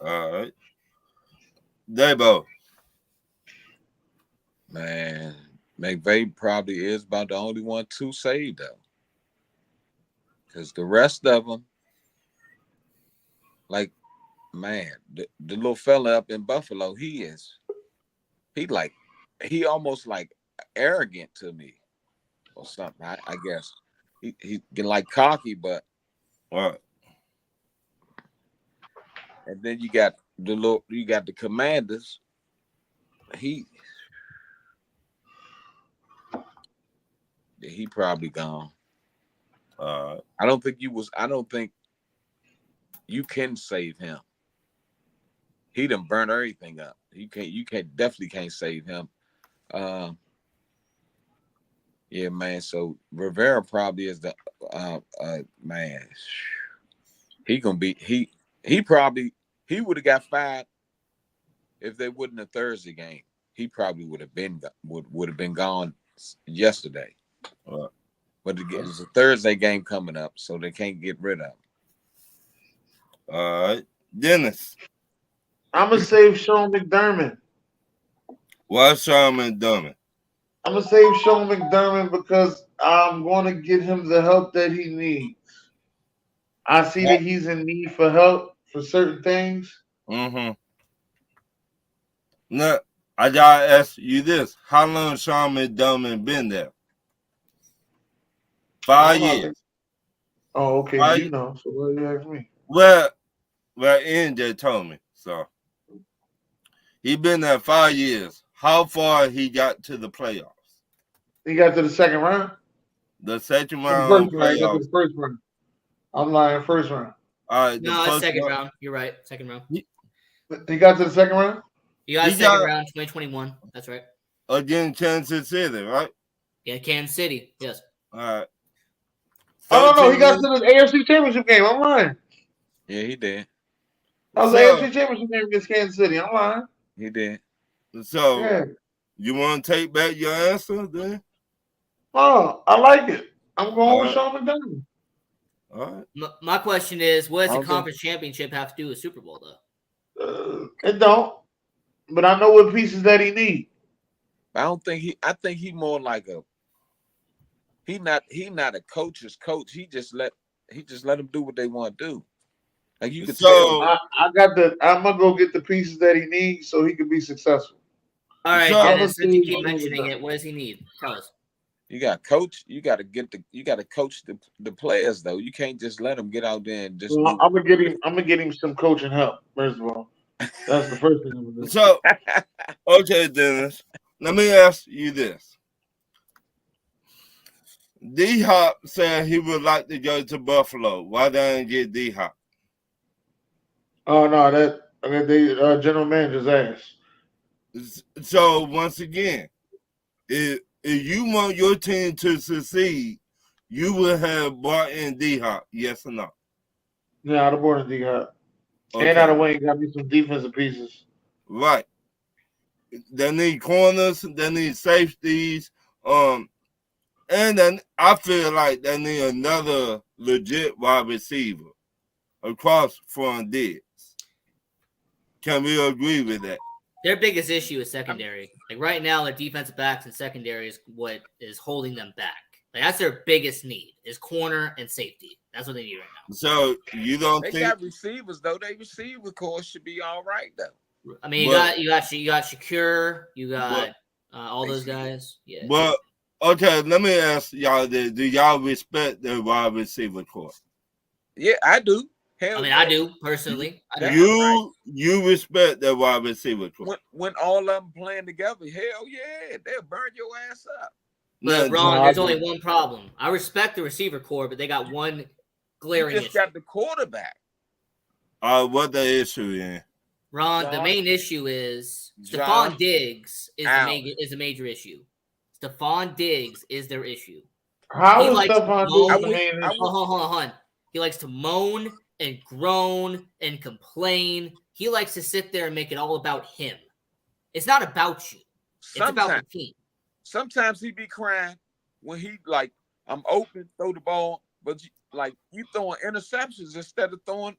All right. Dabo. Man, McVay probably is about the only one to save, though. Because the rest of them, like, man, the little fella up in Buffalo, he almost like arrogant to me or something, I guess. He get like cocky, but What? And then you got the Commanders. He probably gone. I don't think you can save him. He done burn everything up. You definitely can't save him. Yeah, man. So Rivera probably is the man. He gonna be he would have got fired if they wouldn't have Thursday game. He probably would have been gone yesterday. But there's a Thursday game coming up, so they can't get rid of him. All right. Dennis. I'm going to save Sean McDermott. Why Sean McDermott? I'm going to save Sean McDermott because I'm going to get him the help that he needs. I see that he's in need for help for certain things. Mm-hmm. Now, I got to ask you this. How long Sean McDermott been there? 5 years. Oh, okay. 5 you know. So what do you ask me? Well, NJ told me. So, he been there 5 years. How far he got to the playoffs? He got to the second round? The second round. First round. He got to the first round. I'm lying. First round. All right. No, it's second round. You're right. Second round. He got to the second round? You got second round 2021. That's right. Against Kansas City, right? Yeah, Kansas City. Yes. All right. Oh, no. He got to the AFC Championship game. I'm lying. Yeah, he did. That was the AFC Championship game against Kansas City. I'm lying. He did. So, yeah. You want to take back your answer then? Oh, I like it. I'm going with Sean McDermott. All right. My question is, what does the conference championship have to do with Super Bowl, though? It don't. But I know what pieces that he needs. I think he more like he not a coach's coach. He just let them do what they want to do. Like you can tell. I'm gonna go get the pieces that he needs so he can be successful. All right, So- Dennis, since you Obviously, keep mentioning it, what does he need? Tell us. You got coach. You got to coach the players though. You can't just let them get out there and just. Well, do- I'm gonna get him some coaching help. First of all, that's the first thing I'm gonna do. So, okay, Dennis, let me ask you this. D-Hop said he would like to go to Buffalo. Why didn't get D-Hop? Oh no, they general manager's ass. So, once again, if you want your team to succeed, you would have brought in D-Hop, yes or no? Yeah, I'd have brought in D-Hop. Okay. And I'd have went and got me some defensive pieces. Right. They need corners, they need safeties, and then I feel like they need another legit wide receiver across from Diggs. Can we agree with that? Their biggest issue is secondary. Like right now, their defensive backs and secondary is what is holding them back. Like that's their biggest need is corner and safety. That's what they need right now. So you don't They think got receivers though. They receiver core should be all right though. I mean, you got Shakur, you got all those guys. Yeah. But okay, let me ask y'all this. Do y'all respect the wide receiver core? Yeah, I do. Hell I mean, yeah. I do personally. I do. That's You respect the wide receiver core. When all of them playing together, hell yeah, they'll burn your ass up. But No, Ron, no, there's I only don't. one problem. I respect the receiver core, but they got one You glaring just issue. got the quarterback. What the issue is? Ron, the John- main issue is Josh Stephon Diggs is Allen. a major issue. Stephon Diggs is their issue. How He is likes Stephon to Diggs moan- the main issue? Hold on. He likes to moan and groan and complain. He likes to sit there and make it all about him. It's not about you. It's about the Sometimes, team. sometimes he be crying when he like, I'm open, throw the ball, but you throwing interceptions instead of throwing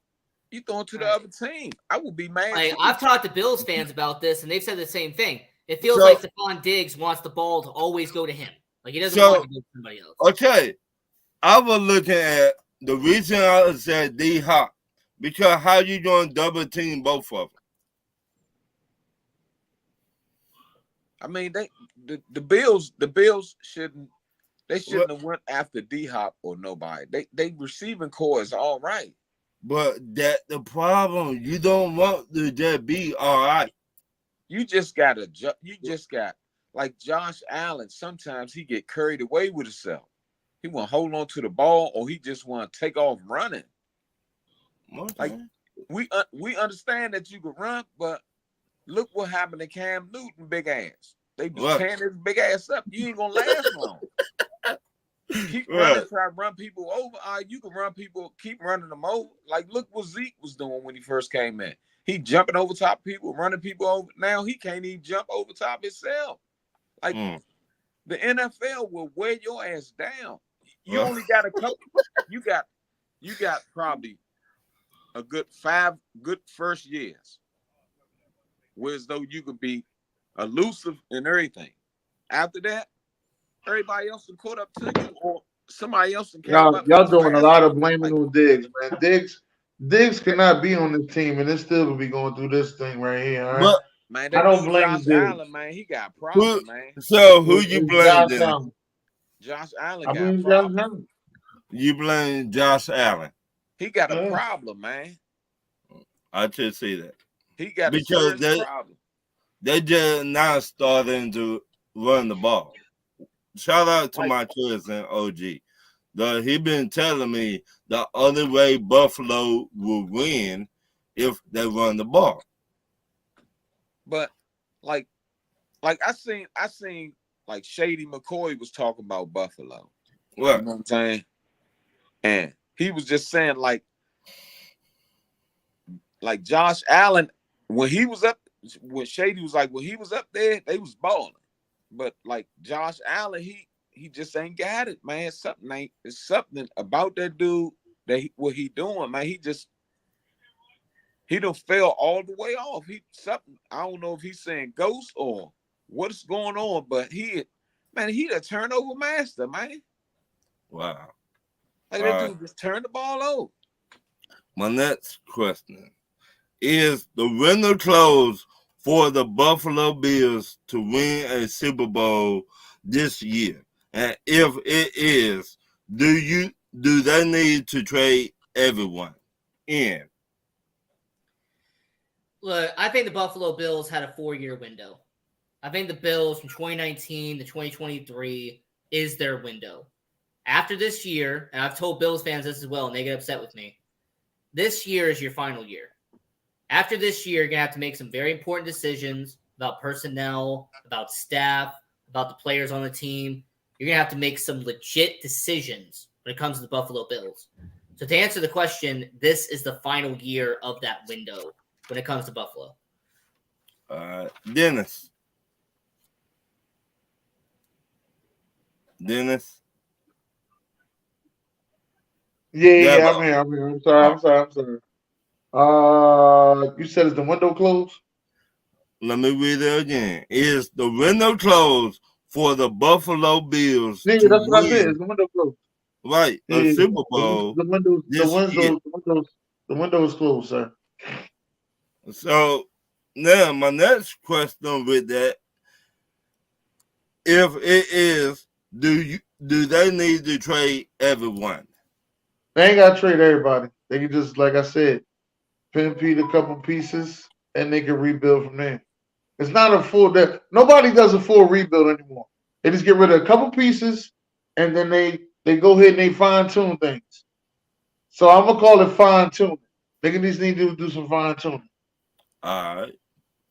to the other team. I would be mad. Like, too. I've talked to Bills fans about this, and they've said the same thing. It feels So- like Stephon Diggs wants the ball to always go to him. Like he doesn't So- want it to go to somebody else. Okay, I was looking at the reason I said D-Hop because how you going to double team both of them? I mean, the Bills shouldn't have went after D-Hop or nobody. They receiving core is all right. But that the problem, you don't want to just be all right. You just got like Josh Allen. Sometimes he get carried away with himself. He want to hold on to the ball, or he just want to take off running. Okay. Like we understand that you can run, but look what happened to Cam Newton, big ass. They just What? tearing his big ass up. You ain't gonna last long. Keep Right. running, try to run people over. You can run people, keep running them over. Like look what Zeke was doing when he first came in. He jumping over top people, running people over. Now he can't even jump over top himself. Like the NFL will wear your ass down. You Well. only got a couple. You got probably a good 5 good first years, whereas though you could be elusive and everything. After that, everybody else will caught up to you, or somebody else can Y'all doing a lot of blaming on Diggs, man. Diggs cannot be on this team, and it still will be going through this thing right here. All right? But Man, I don't blame Josh Diggs. Allen, man. He got problems, man. so who you It's blame Josh then? Allen. Josh Allen I got blame Josh problems. Allen. You blame Josh Allen. He got a Yeah. problem, man. I should see that. He got Because a serious problem. They just now starting to run the ball. Shout out to my cousin OG. He been telling me the only way Buffalo will win if they run the ball. But like I seen like Shady McCoy was talking about Buffalo. What? You know what I'm saying? And he was just saying like Josh Allen, when he was up, when Shady was like, when he was up there, they was balling. But like Josh Allen, he just ain't got it, man. It's something about that dude that what he doing, man. He done fell all the way off. I don't know if he's saying ghost or what's going on, but he the turnover master, man. Wow. Like that dude just turned the ball over. My next question is the window closed for the Buffalo Bills to win a Super Bowl this year? And if it is, do they need to trade everyone in? Look, I think the Buffalo Bills had a 4-year window. I think the Bills from 2019 to 2023 is their window. After this year, and I've told Bills fans this as well, and they get upset with me, this year is your final year. After this year, you're going to have to make some very important decisions about personnel, about staff, about the players on the team. You're going to have to make some legit decisions when it comes to the Buffalo Bills. So to answer the question, this is the final year of that window when it comes to Buffalo. Dennis. Yeah, I'm here. I'm sorry. You said is the window closed? Let me read it again. Is the window closed for the Buffalo Bills? Yeah, to that's what I win, said. Is the window closed? right, a Yeah, Super Bowl. the window is closed, sir. So now my next question with that, if it is, do they need to trade everyone? They ain't got to trade everybody. They can just, like I said, pin a couple pieces, and they can rebuild from there. It's not a full. Nobody does a full rebuild anymore. They just get rid of a couple pieces, and then they go ahead and they fine tune things. So I'm gonna call it fine tuning. They just need to do some fine tuning. All right,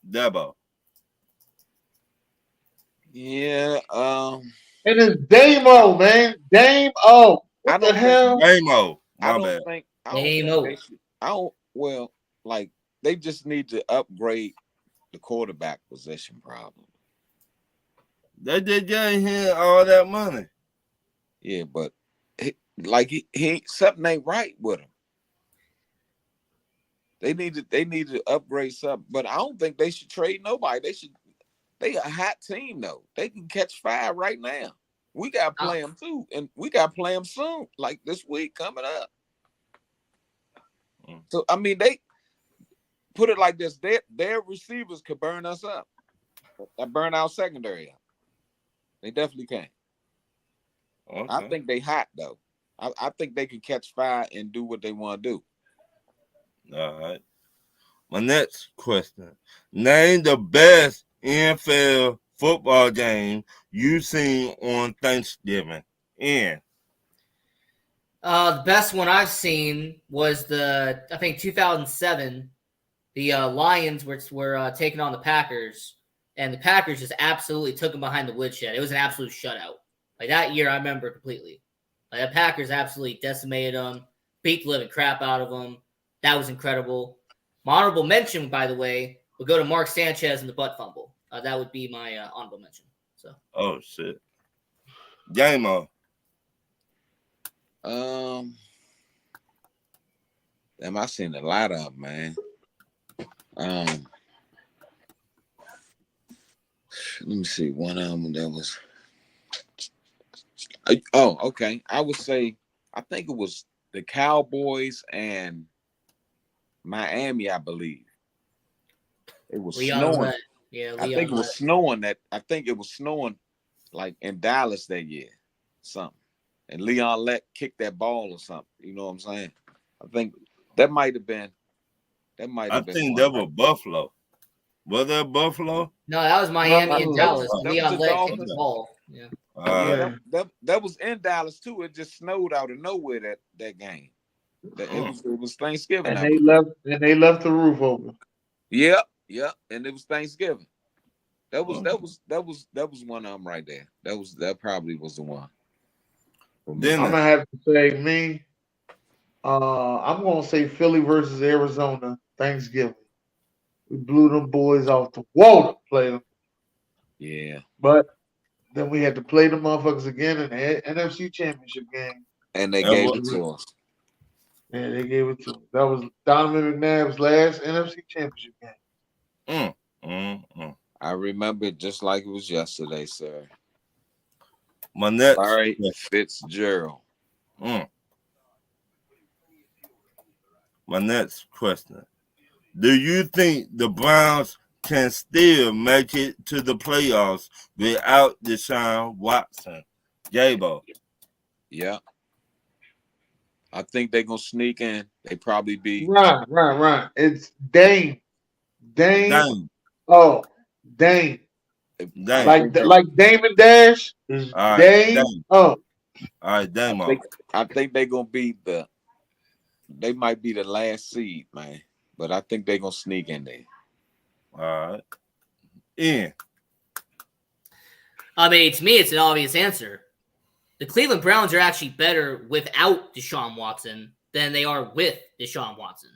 Dabo. Yeah. And it's Damo, man. Damo. What the hell? Damo. I don't think they should. Well, like they just need to upgrade the quarterback position problem. They just gave him all that money. Yeah, but he something ain't right with him. They need to upgrade something, but I don't think they should trade nobody. They a hot team though. They can catch fire right now. We gotta play them too, and we gotta play them soon, like this week coming up. So I mean, they put it like this: their receivers could burn us up, burn our secondary up. They definitely can. Okay. I think they hot though. I think they can catch fire and do what they want to do. All right. My next question: name the best NFL football game you seen on Thanksgiving. The best one I've seen was I think 2007. The Lions were taking on the Packers, and the Packers just absolutely took them behind the woodshed. It was an absolute shutout. Like that year, I remember completely. Like the Packers absolutely decimated them, beat the living crap out of them. That was incredible. My honorable mention, by the way, would go to Mark Sanchez and the butt fumble. That would be my honorable mention. So. Oh shit. Game on. Damn, I seen a lot of them, man. Let me see. One of them that was. Oh, okay. I would say I think it was the Cowboys and Miami. I believe it was snowing. Yeah, I think it was snowing. I think it was snowing, like in Dallas that year, something. And Leon Lett kicked that ball or something. You know what I'm saying? I think that might have been. I think that was Buffalo. Was that Buffalo? No, that was Miami and Dallas. Leon Lett kicked the ball. Yeah. That was in Dallas too. It just snowed out of nowhere that game. It was Thanksgiving. And they left the roof open. Yep. And it was Thanksgiving. That was one of them right there. That probably was the one. Then I'm gonna have to say me. I'm gonna say Philly versus Arizona Thanksgiving. We blew them boys off the wall to play them. Yeah. But then we had to play the motherfuckers again in the NFC Championship game. And they gave it to us. Yeah, they gave it to us. That was Donovan McNabb's last NFC Championship game. I remember it just like it was yesterday, sir. My next Larry Fitzgerald. My next question. Do you think the Browns can still make it to the playoffs without Deshaun Watson? J-Bo. Yeah. I think they're gonna sneak in. They probably be Right. It's Dame. Dame. Oh, Dame. Dame. Like Dame and Dash is All right, Dame. Dame. Oh, All right, Dame. I think they're gonna be they might be the last seed, man. But I think they're gonna sneak in there. All right. Ian. I mean, to me, it's an obvious answer. The Cleveland Browns are actually better without Deshaun Watson than they are with Deshaun Watson.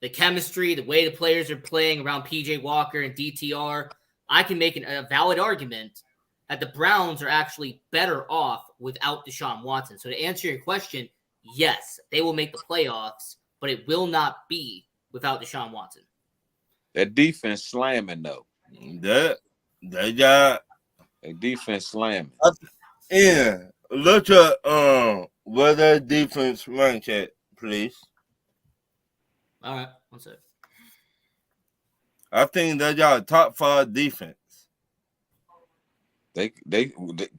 The chemistry, the way the players are playing around PJ Walker and DTR, I can make a valid argument that the Browns are actually better off without Deshaun Watson. So to answer your question, yes, they will make the playoffs, but it will not be without Deshaun Watson. That defense slamming though. They got a defense slamming. Yeah. Look at where their defense rank at, please. All right, one sec. I think they got a top 5 defense. They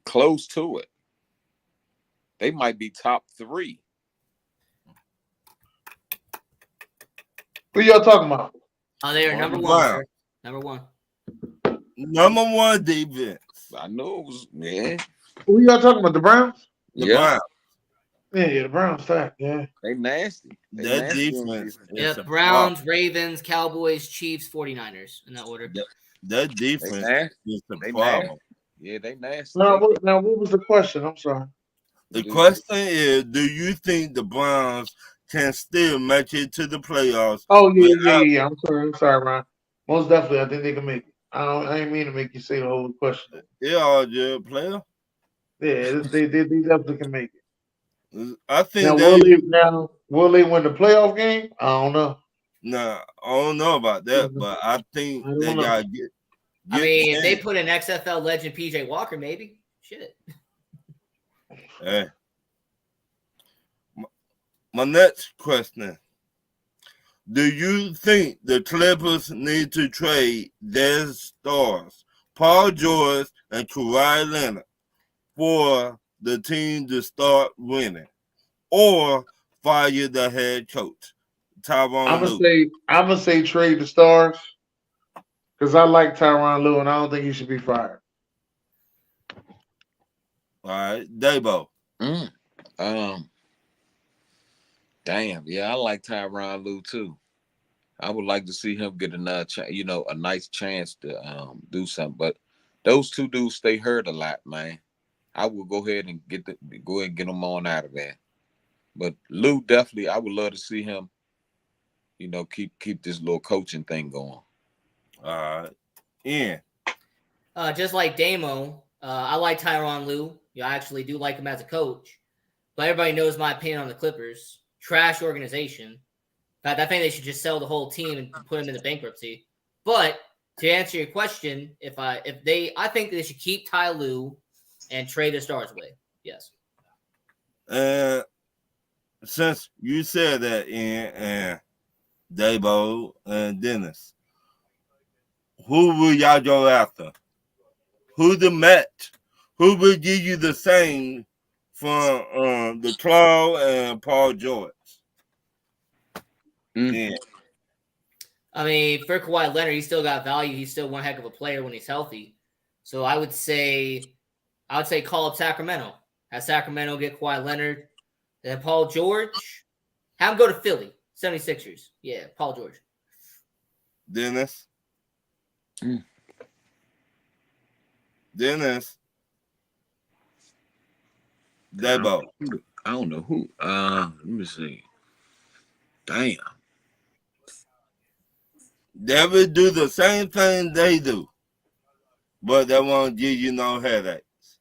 close to it. They might be top 3. Who y'all talking about? Oh, they are number Wow. one. Sir. Number one. Number 1 defense. I know it was, yeah. Who y'all talking about? The Browns? The Browns. Yeah, the Browns stack. Yeah, they nasty. That defense. Yeah, Browns, Ravens, Cowboys, Chiefs, 49ers in that order. That defense is the They problem. nasty. Yeah, they nasty. Now, what was the question? I'm sorry. The question is, do you think the Browns can still make it to the playoffs? Oh yeah. I'm sorry, Ryan. Most definitely, I think they can make it. I ain't mean to make you say the whole question. Yeah, all good player. Yeah, they definitely can make it. I think will they win the playoff game? I don't know. Nah, I don't know about that, but I think they gotta get. I mean, if they put an XFL legend PJ Walker, maybe. Shit. Hey. My next question. Do you think the Clippers need to trade their stars, Paul George and Kawhi Leonard, for the team to start winning, or fire the head coach, Tyronn Lue? I'm gonna say trade the stars because I like Tyronn Lue and I don't think he should be fired. All right, Dabo. Damn, yeah, I like Tyronn Lue too. I would like to see him get another, a nice chance to do something. But those two dudes stay hurt a lot, man. I will go ahead and get them on out of there. But Lou definitely, I would love to see him, keep this little coaching thing going. Ian. Just like Damo, I like Tyronn Lue. I actually do like him as a coach. But everybody knows my opinion on the Clippers. Trash organization. In fact, I think they should just sell the whole team and put them into bankruptcy. But to answer your question, I think they should keep Ty Lue and trade the stars away. Yes. Since you said that, Ian and Dabo and Dennis, who will y'all go after? Who the match? Who will give you the same from the Claw and Paul George? Yeah. I mean, for Kawhi Leonard, he's still got value. He's still one heck of a player when he's healthy. So I would say call up Sacramento. Have Sacramento get Kawhi Leonard. Then Paul George, have him go to Philly, 76ers. Yeah, Paul George. Dennis. Dennis. Dabo. I don't know who. Let me see. Damn. They will do the same thing they do, but they won't give you no headaches.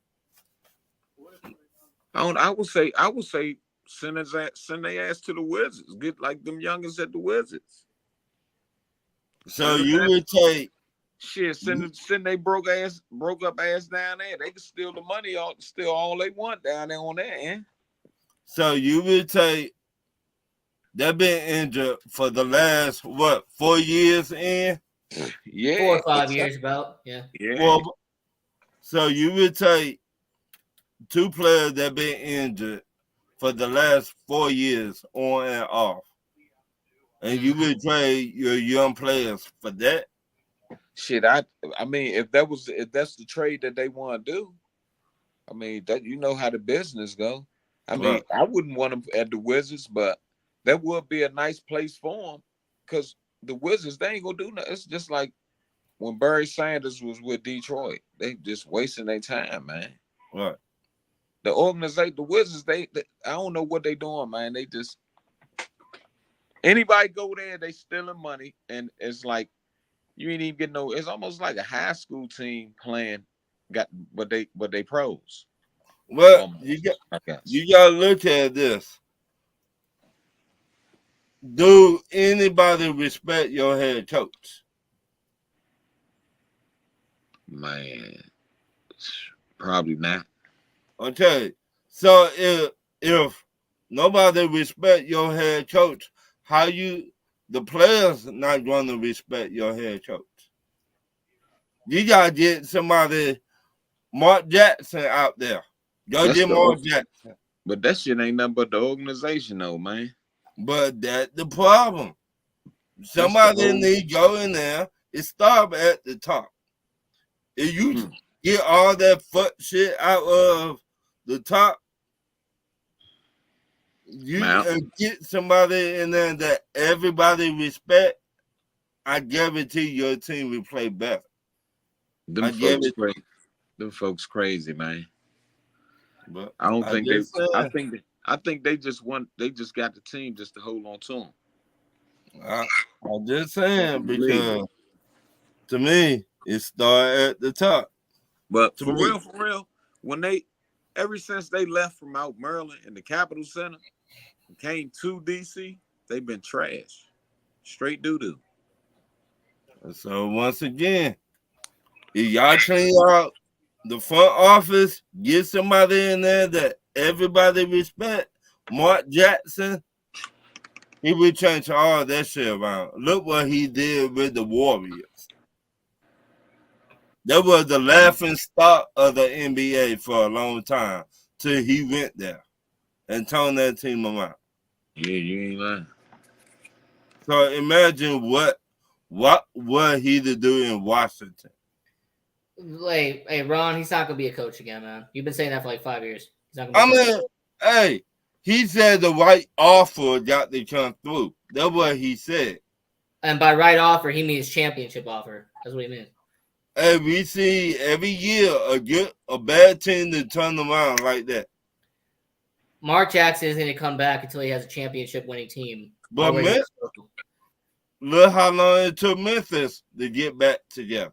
I would say send their ass to the Wizards. Get like them youngins at the Wizards. So you would take shit, send they broke up ass down there. They can steal the money, steal all they want down there on that end. So you would take. They've been injured for the last 4 years in? Yeah. 4 or 5 years about. Yeah. Yeah. Well, so you would take 2 players that been injured for the last 4 years on and off, and you would trade your young players for that? Shit, I mean, if that's the trade that they want to do, I mean, that you know how the business go. I mean, Right. I wouldn't want them at the Wizards, but that would be a nice place for them because the Wizards, they ain't gonna do nothing. It's just like when Barry Sanders was with Detroit, they just wasting their time, man. Right. The organization, the Wizards, they I don't know what they doing, man. They just anybody go there, they stealing money, and it's like you ain't even getting no. It's almost like a high school team playing, but they pros. Well, I guess. you gotta look at this. Do anybody respect your head coach? Man, probably not. Okay, so if nobody respect your head coach, how the players not going to respect your head coach? You gotta get somebody, Mark Jackson out there. Go That's get the Mark org- Jackson. But that shit ain't nothing but the organization, though, man. But that's the problem. Somebody need to go in there and start at the top. If you get all that fuck shit out of the top, you get somebody in there that everybody respect, I guarantee your team will play better. Them folks crazy, man. But I don't think they. just said- I think they just got the team just to hold on to them. I'm just saying because to me it started at the top. But for real, when ever since they left from out Maryland in the Capitol Center and came to DC, they've been trash, straight doo doo. So once again, if y'all clean out the front office, get somebody in there that everybody respect, Mark Jackson, he will change all that shit around. Look what he did with the Warriors. That was the laughing stock of the NBA for a long time till he went there and turned that team around. Yeah, you ain't lying. So imagine what he to do in Washington. Hey, Ron, he's not gonna be a coach again, man. You've been saying that for like 5 years. He's not gonna be a coach. Hey, he said the right offer got to come through. That's what he said. And by right offer, he means championship offer. That's what he means. Hey, we see every year a bad team to turn around like that. Mark Jackson isn't going to come back until he has a championship-winning team. But look how long it took Memphis to get back together.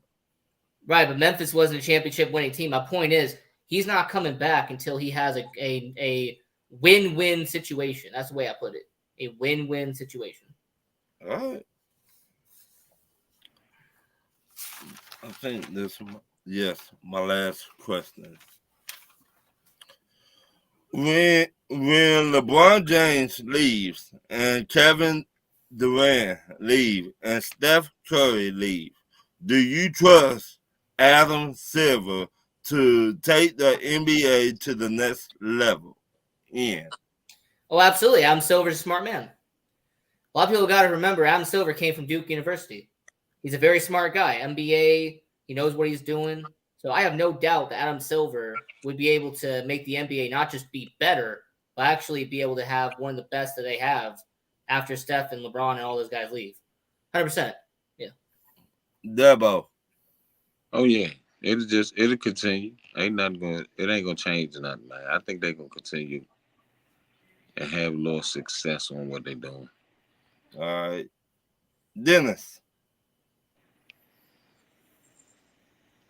Right, but Memphis wasn't a championship-winning team. My point is, he's not coming back until he has a win-win situation. That's the way I put it. A win-win situation. All right. I think this, my last question. When LeBron James leaves and Kevin Durant leave and Steph Curry leave, do you trust Adam Silver to take the NBA to the next level? Oh, absolutely. Adam Silver's a smart man. A lot of people got to remember Adam Silver came from Duke University. He's a very smart guy. MBA, he knows what he's doing. So I have no doubt that Adam Silver would be able to make the NBA not just be better, but actually be able to have one of the best that they have after Steph and LeBron and all those guys leave. 100%. Yeah. Debo. Oh, yeah. It'll continue. It ain't gonna change nothing, man. I think they're gonna continue and have a little success on what they're doing. All right. Dennis.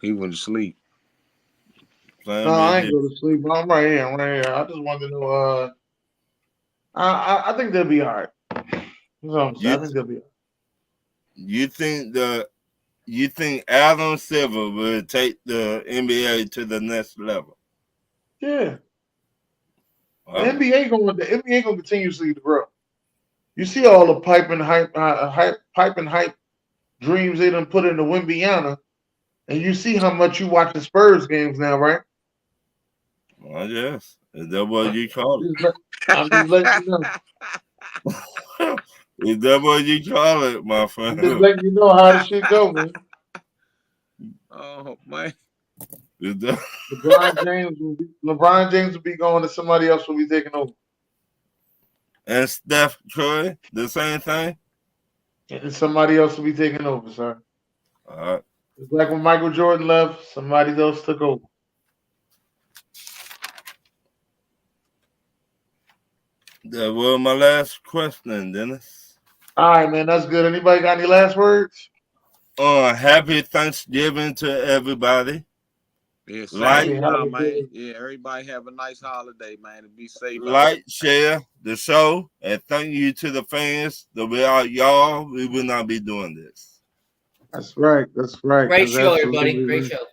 He went to sleep. No, I ain't go to sleep. I'm right here. I just wanted to know. I think they'll be all right. I think they'll be all right. You think Adam Silver will take the NBA to the next level? Yeah. The NBA continuously to grow. You see all the pipe and hype dreams they done put into Wimbiana, and you see how much you watch the Spurs games now, right? Well, yes. Is that what you call it? I'm just letting you know. Is that what you call it, my I'm friend? just letting you know how the shit go, man. Oh man. Is that... LeBron James will be going to somebody else will be taking over. And Steph Curry, the same thing? And somebody else will be taking over, sir. All right. It's like when Michael Jordan left, somebody else took over. That was my last question, Dennis. All right, man, that's good. Anybody got any last words? Happy Thanksgiving to everybody. Yeah, Like, man. Yeah, everybody have a nice holiday, man, and be safe. Like, share the show, and thank you to the fans. That without y'all, we would not be doing this. That's right. That's right. Great show, everybody. Great show.